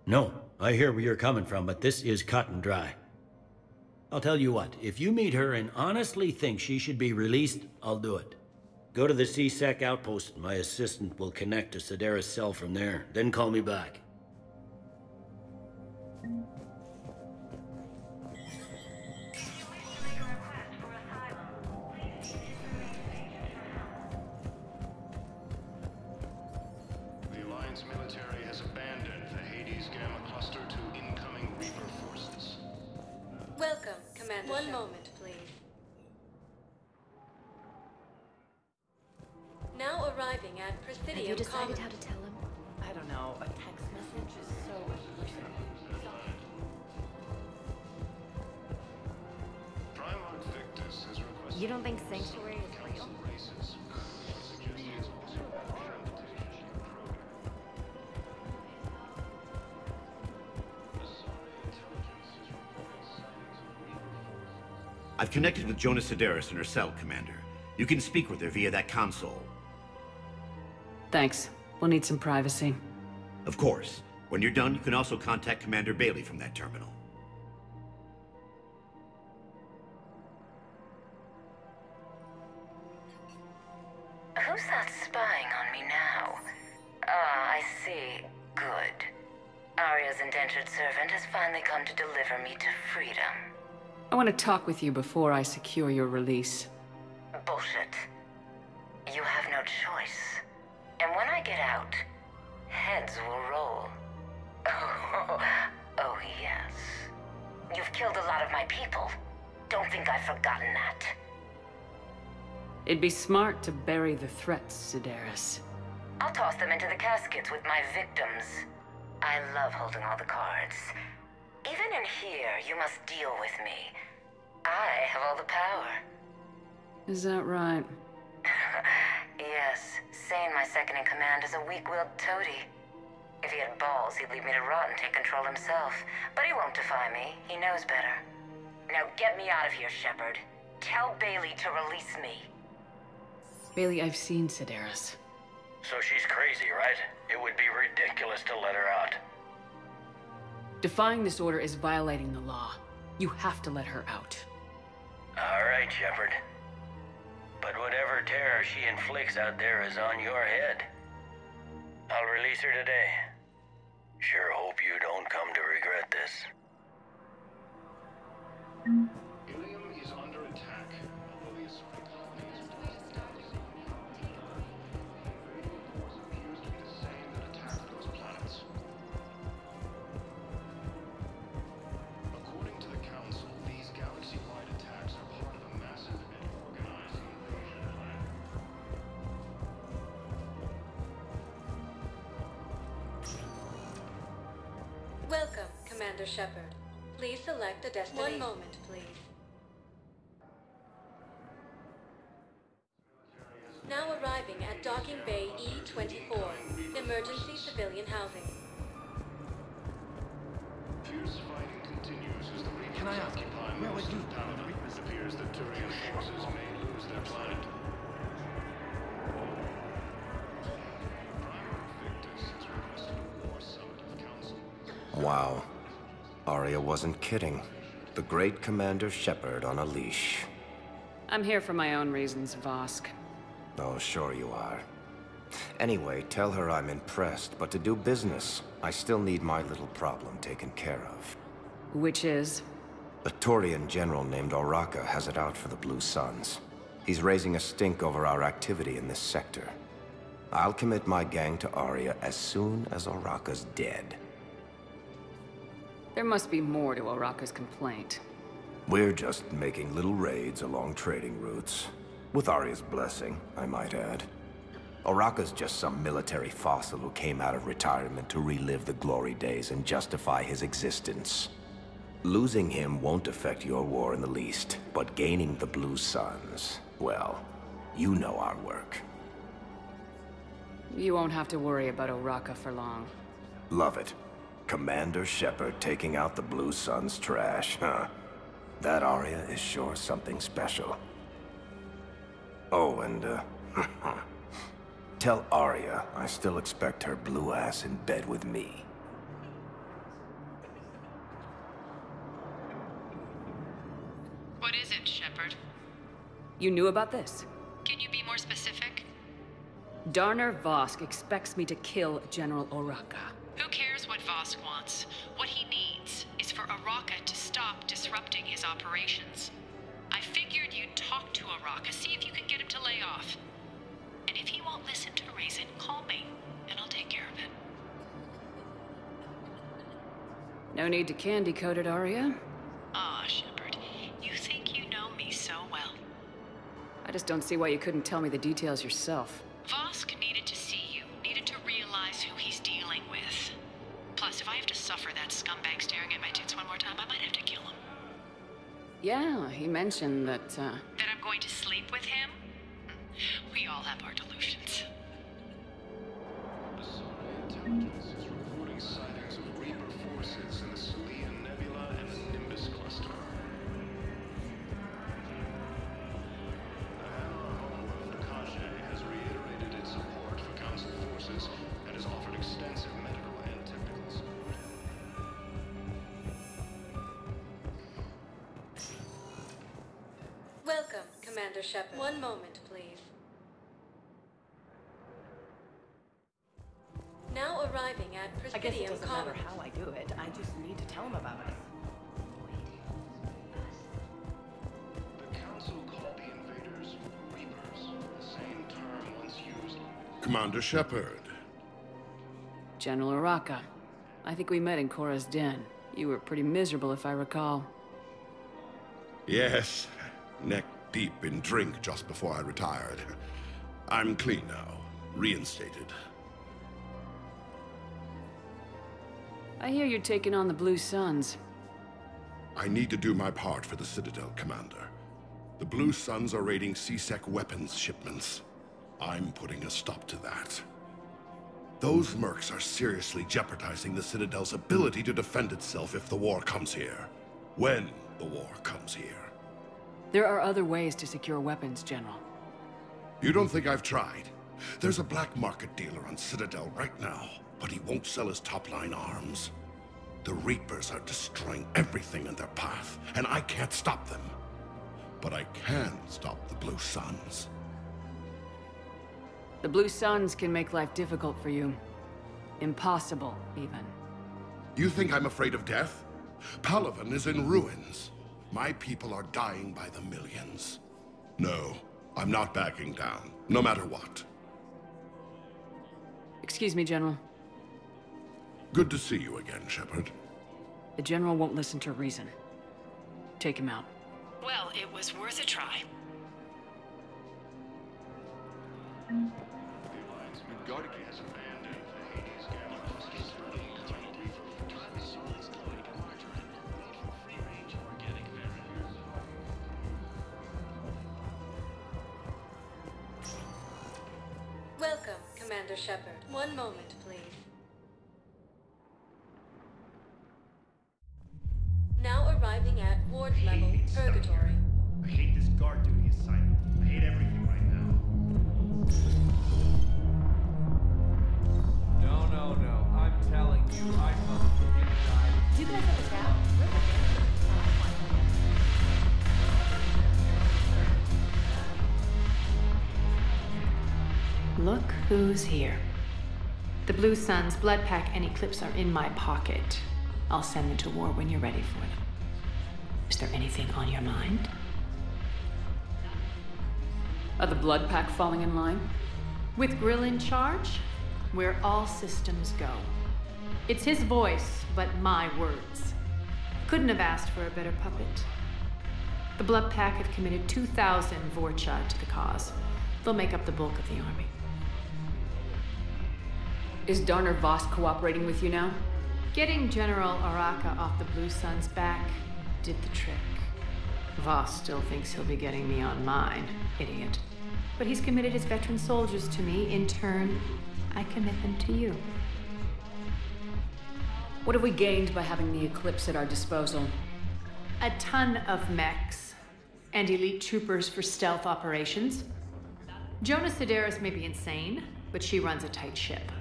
No, I hear where you're coming from, but this is cut and dry. I'll tell you what, if you meet her and honestly think she should be released, I'll do it. Go to the C-Sec outpost. My assistant will connect to Sedaris' cell from there, then call me back. The Alliance military has abandoned the Hades Gamma cluster to incoming Reaper forces. Welcome, Commander. One moment, please. Now arriving at Presidium. Have you decided Commons. how to tell him? I don't know. A text message is so impersonal. Primarch Victus has requested. You don't think Sanctuary is real? Races. Suggesting it's also an invitation program. Asari intelligence is reporting sightings of Reaper forces. I've connected with Jonas Sedaris in her cell, Commander. You can speak with her via that console. Thanks. We'll need some privacy. Of course. When you're done, you can also contact Commander Bailey from that terminal. Who's that spying on me now? Ah, I see. Good. Arya's indentured servant has finally come to deliver me to freedom. I want to talk with you before I secure your release. Bullshit. You have no choice. And when I get out, heads will roll. Oh, yes. You've killed a lot of my people. Don't think I've forgotten that. It'd be smart to bury the threats, Sedaris. I'll toss them into the caskets with my victims. I love holding all the cards. Even in here, you must deal with me. I have all the power. Is that right? Yes, Sane, my second-in-command, is a weak-willed toady. If he had balls, he'd leave me to rot and take control himself. But he won't defy me. He knows better. Now get me out of here, Shepard. Tell Bailey to release me. Bailey, I've seen Sedaris. So she's crazy, right? It would be ridiculous to let her out. Defying this order is violating the law. You have to let her out. All right, Shepard. But whatever terror she inflicts out there is on your head. I'll release her today. Sure hope you don't come to regret this. Ilium is under attack, although the assault colony is appears to be the same that attacked those planets. According to the Council, these galaxy-wide attacks are part of a massive and organized invasion plan. Welcome, Commander Shepard. Please select a destination. 1 moment, please. Now arriving at Docking Bay E-24, emergency civilian housing. Fierce fighting continues as the Reapers Can I ask, occupy where most would you of Palaven. It appears that Turian forces may lose their planet. Primarch Victus has requested a war summit of Council. Wow. Arya wasn't kidding. The great Commander Shepard on a leash. I'm here for my own reasons, Vosk. Oh, sure you are. Anyway, tell her I'm impressed, but to do business, I still need my little problem taken care of. Which is? A Turian general named Oraka has it out for the Blue Suns. He's raising a stink over our activity in this sector. I'll commit my gang to Arya as soon as Oraka's dead. There must be more to Oraka's complaint. We're just making little raids along trading routes. With Arya's blessing, I might add. Oraka's just some military fossil who came out of retirement to relive the glory days and justify his existence. Losing him won't affect your war in the least, but gaining the Blue Suns, well, you know our work. You won't have to worry about Oraka for long. Love it. Commander Shepard taking out the Blue Suns trash, huh? That Arya is sure something special. Oh, and, tell Arya I still expect her blue ass in bed with me. What is it, Shepard? You knew about this? Can you be more specific? Darner Vosk expects me to kill General Oraka. Who cares what Vosk wants? What he needs is for Oraka to stop disrupting his operations. I figured you'd talk to Oraka, see if you can get him to lay off. And if he won't listen to reason, call me, and I'll take care of it. No need to candy coat it, Arya. Aw, Shepard, you think you know me so well. I just don't see why you couldn't tell me the details yourself. Vosk needed to see you, needed to realize who he's dealing with. Plus, if I have to suffer that scumbag staring at my tits one more time, I might have to kill him. Yeah, he mentioned that, That I'm going to sleep with him? We all have our delusions. Intelligence is reporting sightings of Reaper forces in the Salian Nebula and the Nimbus cluster. Our homeworld, Kaje, has reiterated its support for Council forces and has offered extensive medical and technical support. Welcome, Commander Shepard. 1 moment, please. Now arriving at I guess it Presidium doesn't matter Commons. how I do it. I just need to tell him about it. The Council called the invaders Reapers, the same term once used. Commander Shepard. General Oraka. I think we met in Korra's den. You were pretty miserable, if I recall. Yes, neck deep in drink just before I retired. I'm clean now, reinstated. I hear you're taking on the Blue Suns. I need to do my part for the Citadel, Commander. The Blue Suns are raiding C-Sec weapons shipments. I'm putting a stop to that. Those mercs are seriously jeopardizing the Citadel's ability to defend itself if the war comes here. When the war comes here. There are other ways to secure weapons, General. You don't think I've tried? There's a black market dealer on Citadel right now, but he won't sell his top-line arms. The Reapers are destroying everything in their path, and I can't stop them. But I can stop the Blue Suns. The Blue Suns can make life difficult for you. Impossible, even. You think I'm afraid of death? Palaven is in ruins. My people are dying by the millions. No, I'm not backing down, no matter what. Excuse me, General. Good to see you again, Shepard. The General won't listen to reason. Take him out. Well, it was worth a try. Welcome, Commander Shepard. One moment, please. Now arriving at Ward Level, Purgatory. I hate this guard duty assignment. I hate everything right now. No. I'm telling you, I motherfucking died. Do you guys have a tap? Look who's here. The Blue Suns, Blood Pack, and Eclipse are in my pocket. I'll send them to war when you're ready for them. Is there anything on your mind? Are the Blood Pack falling in line? With Grill in charge, where all systems go. It's his voice, but my words. Couldn't have asked for a better puppet. The Blood Pack have committed 2,000 Vorcha to the cause. They'll make up the bulk of the army. Is Darner Voss cooperating with you now? Getting General Araka off the Blue Suns' back did the trick. Voss still thinks he'll be getting me on mine, idiot. But he's committed his veteran soldiers to me. In turn, I commit them to you. What have we gained by having the Eclipse at our disposal? A ton of mechs and elite troopers for stealth operations. Jonah Sedaris may be insane, but she runs a tight ship.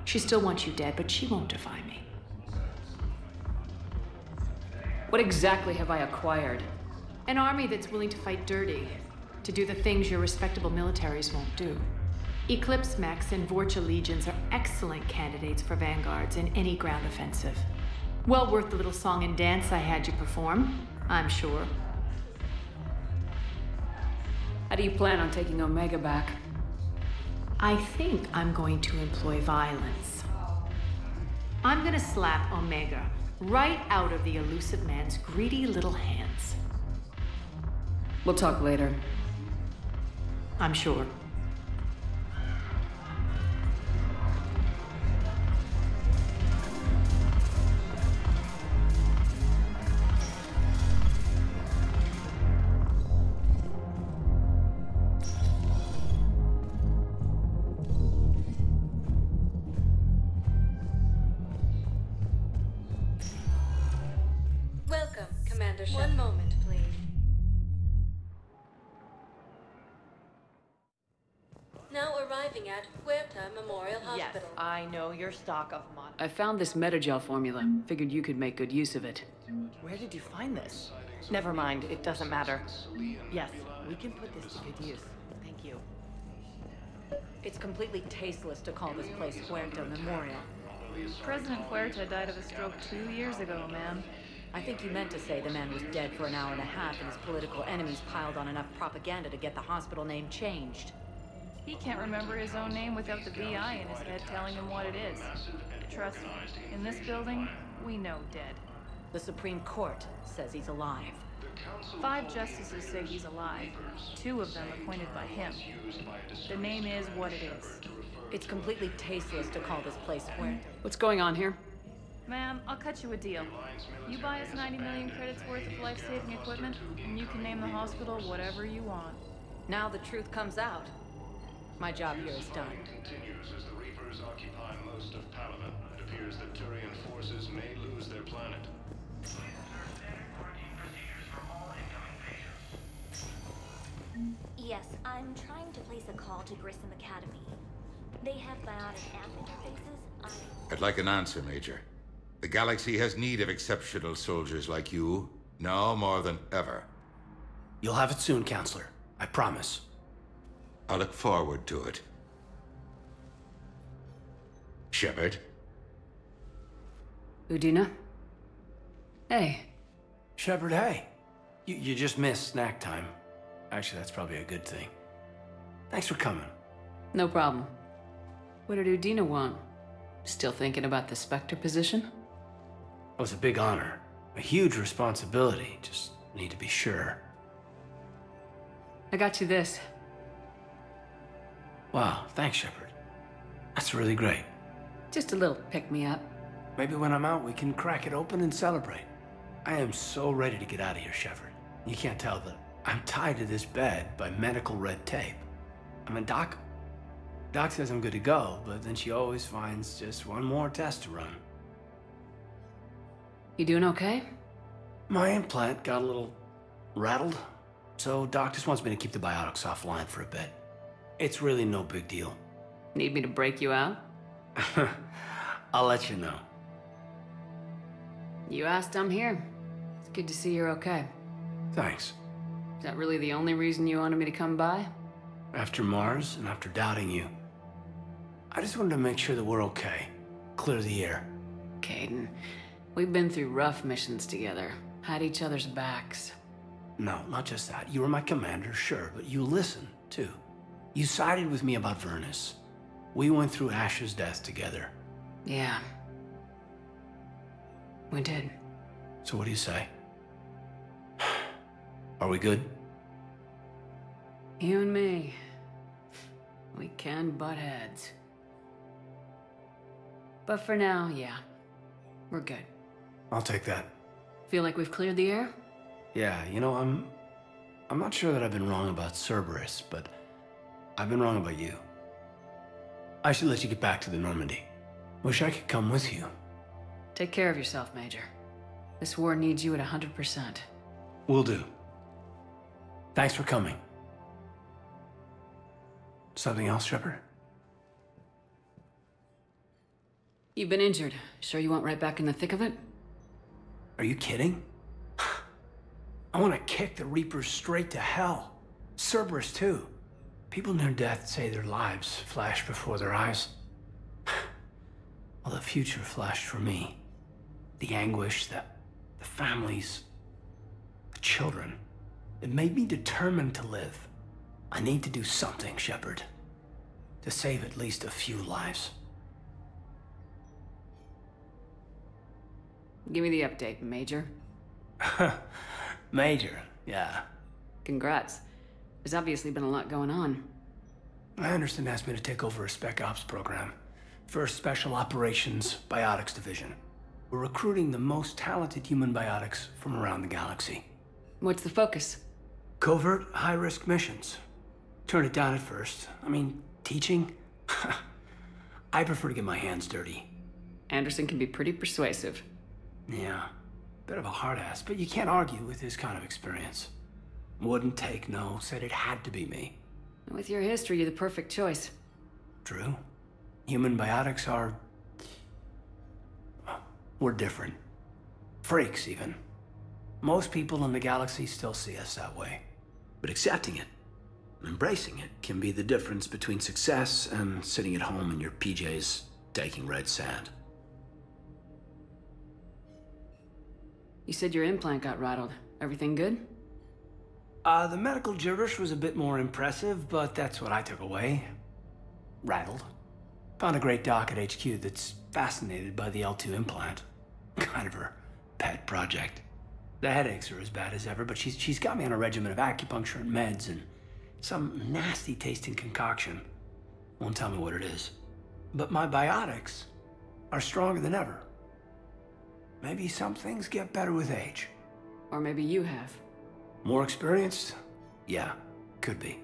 She still wants you dead, but she won't defy me. What exactly have I acquired? An army that's willing to fight dirty, to do the things your respectable militaries won't do. Eclipse mechs and Vorcha legions are excellent candidates for vanguards in any ground offensive. Well worth the little song and dance I had you perform, I'm sure. How do you plan on taking Omega back? I think I'm going to employ violence. I'm gonna slap Omega right out of the elusive man's greedy little hands. We'll talk later. I'm sure. Welcome, Commander Shepard. One moment, please. Now arriving at Huerta Memorial Hospital. Yes, I know your stock of mod. I found this metagel formula. Figured you could make good use of it. Where did you find this? Never mind, it doesn't matter. Yes, we can put this to good use. Thank you. It's completely tasteless to call this place Huerta Memorial. President Huerta died of a stroke 2 years ago, ma'am. I think you meant to say the man was dead for an hour and a half and his political enemies piled on enough propaganda to get the hospital name changed. He can't remember his own name without the VI in his head telling him what it is. Trust me, in this building, we know dead. The Supreme Court says he's alive. 5 justices say he's alive. 2 of them appointed by him. The name is what it is. It's completely tasteless to call this place Huerta. What's going on here? Ma'am, I'll cut you a deal. You buy us 90 million credits worth of life-saving equipment, and you can name the hospital whatever you want. Now the truth comes out. My job here is done. Continues as the Reapers occupy most of Palaven. It appears that Turian forces may lose their planet. Yes, I'm trying to place a call to Grissom Academy. They have biotic amp interfaces. I'd like an answer, Major. The galaxy has need of exceptional soldiers like you, now more than ever. You'll have it soon, Counselor. I promise. I look forward to it. Shepard? Udina? Hey. Shepard, hey. You just missed snack time. Actually, that's probably a good thing. Thanks for coming. No problem. What did Udina want? Still thinking about the Spectre position? It was a big honor. A huge responsibility. Just need to be sure. I got you this. Wow, thanks, Shepard. That's really great. Just a little pick-me-up. Maybe when I'm out, we can crack it open and celebrate. I am so ready to get out of here, Shepard. You can't tell that I'm tied to this bed by medical red tape. I mean, Doc says I'm good to go, but then she always finds just one more test to run. You doing okay? My implant got a little rattled, so Doc just wants me to keep the biotics offline for a bit. It's really no big deal. Need me to break you out? I'll let you know. You asked, I'm here. It's good to see you're okay. Thanks. Is that really the only reason you wanted me to come by? After Mars and after doubting you, I just wanted to make sure that we're okay. Clear the air. Caden, we've been through rough missions together. Had each other's backs. No, not just that. You were my commander, sure, but you listened, too. You sided with me about Vernus. We went through Ash's death together. Yeah. We did. So what do you say? Are we good? You and me. We can butt heads. But for now, yeah. We're good. I'll take that. Feel like we've cleared the air? Yeah, you know, I'm not sure that I've been wrong about Cerberus, but I've been wrong about you. I should let you get back to the Normandy. Wish I could come with you. Take care of yourself, Major. This war needs you at 100%. Will do. Thanks for coming. Something else, Shepard? You've been injured. Sure you want right back in the thick of it? Are you kidding? I want to kick the Reapers straight to hell. Cerberus, too. People near death say their lives flash before their eyes. Well, the future flashed for me. The anguish, the families, the children. It made me determined to live. I need to do something, Shepard. To save at least a few lives. Give me the update, Major. Major, yeah. Congrats. There's obviously been a lot going on. Anderson asked me to take over a Spec Ops program. First Special Operations Biotics Division. We're recruiting the most talented human biotics from around the galaxy. What's the focus? Covert, high-risk missions. Turn it down at first. I mean, teaching? I prefer to get my hands dirty. Anderson can be pretty persuasive. Yeah, bit of a hard ass, but you can't argue with his kind of experience. Wouldn't take no, said it had to be me. With your history, you're the perfect choice. True. Human biotics are... we're different. Freaks, even. Most people in the galaxy still see us that way. But accepting it, embracing it, can be the difference between success and sitting at home in your PJs, taking red sand. You said your implant got rattled. Everything good? The medical gibberish was a bit more impressive, but that's what I took away. Rattled. Found a great doc at HQ that's fascinated by the L2 implant. Kind of her pet project. The headaches are as bad as ever, but she's got me on a regimen of acupuncture and meds and some nasty tasting concoction. Won't tell me what it is. But my biotics are stronger than ever. Maybe some things get better with age. Or maybe you have. More experienced? Yeah, could be.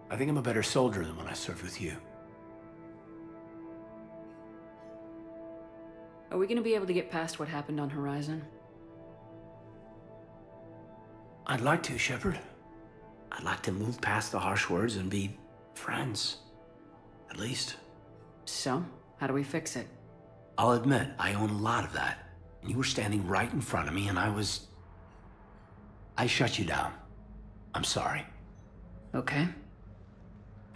I think I'm a better soldier than when I served with you. Are we gonna be able to get past what happened on Horizon? I'd like to, Shepard. I'd like to move past the harsh words and be friends. At least. So, how do we fix it? I'll admit, I own a lot of that. You were standing right in front of me and I shut you down. I'm sorry. Okay.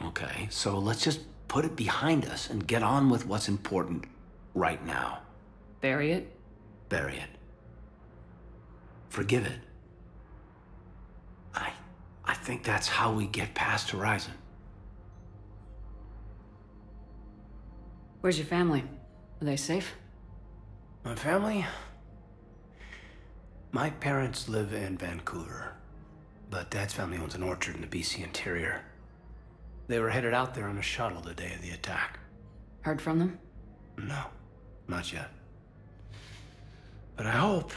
Okay, so let's just put it behind us and get on with what's important right now. Bury it? Bury it. Forgive it. I think that's how we get past Horizon. Where's your family? Are they safe? My family? My parents live in Vancouver, but Dad's family owns an orchard in the BC interior. They were headed out there on a shuttle the day of the attack. Heard from them? No, not yet. But I hope...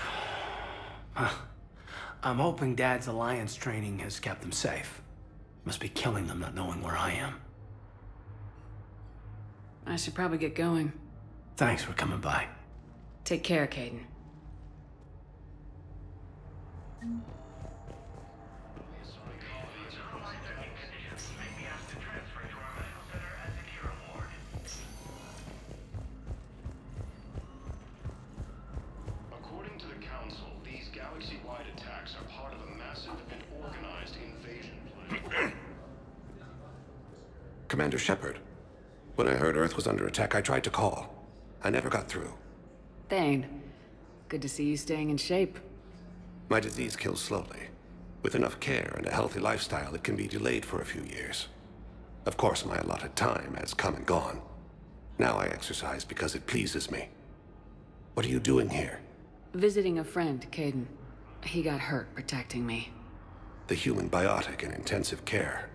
I'm hoping Dad's Alliance training has kept them safe. Must be killing them not knowing where I am. I should probably get going. Thanks for coming by. Take care, Caden. According to the Council, these galaxy-wide attacks are part of a massive and organized invasion plan. Commander Shepard, when I heard Earth was under attack, I tried to call. I never got through. Thane, good to see you staying in shape. My disease kills slowly. With enough care and a healthy lifestyle, it can be delayed for a few years. Of course, my allotted time has come and gone. Now I exercise because it pleases me. What are you doing here? Visiting a friend, Caden. He got hurt protecting me. The human biotic in intensive care.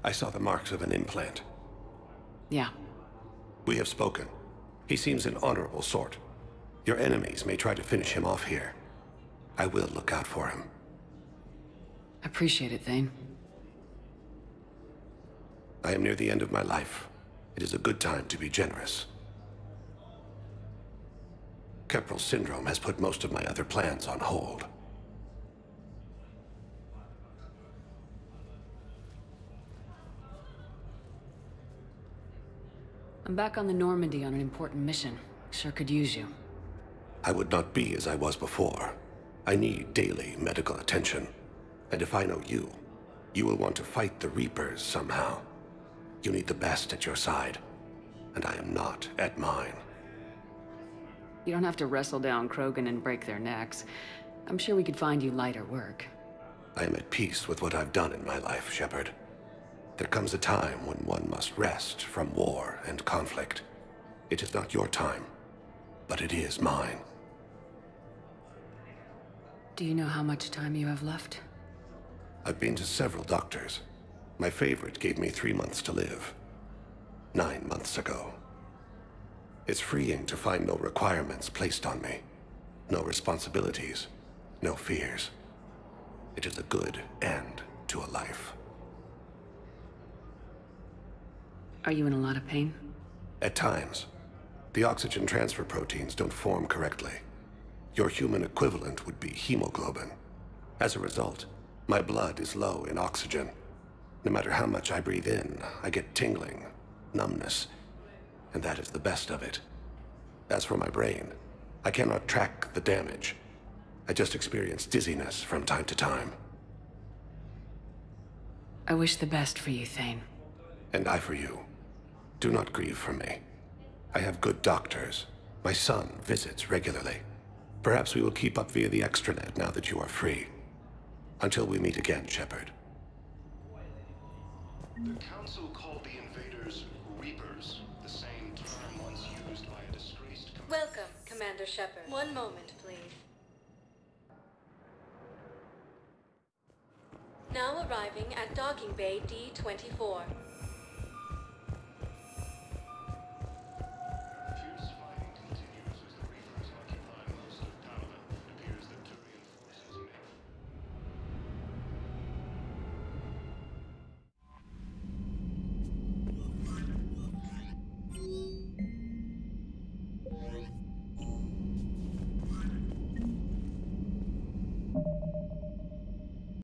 I saw the marks of an implant. Yeah. We have spoken. He seems an honorable sort. Your enemies may try to finish him off here. I will look out for him. Appreciate it, Thane. I am near the end of my life. It is a good time to be generous. Keprel syndrome has put most of my other plans on hold. I'm back on the Normandy on an important mission. Sure could use you. I would not be as I was before. I need daily medical attention. And if I know you, you will want to fight the Reapers somehow. You need the best at your side, and I am not at mine. You don't have to wrestle down Krogan and break their necks. I'm sure we could find you lighter work. I am at peace with what I've done in my life, Shepard. There comes a time when one must rest from war and conflict. It is not your time, but it is mine. Do you know how much time you have left? I've been to several doctors. My favorite gave me 3 months to live. 9 months ago. It's freeing to find no requirements placed on me. No responsibilities. No fears. It is a good end to a life. Are you in a lot of pain? At times. The oxygen transfer proteins don't form correctly. Your human equivalent would be hemoglobin. As a result, my blood is low in oxygen. No matter how much I breathe in, I get tingling, numbness, and that is the best of it. As for my brain, I cannot track the damage. I just experience dizziness from time to time. I wish the best for you, Thane. And I for you. Do not grieve for me. I have good doctors. My son visits regularly. Perhaps we will keep up via the extranet now that you are free. Until we meet again, Shepard. The Council called the invaders Reapers, the same term once used by a disgraced... Welcome, Commander Shepard. One moment, please. Now arriving at Docking Bay D-24.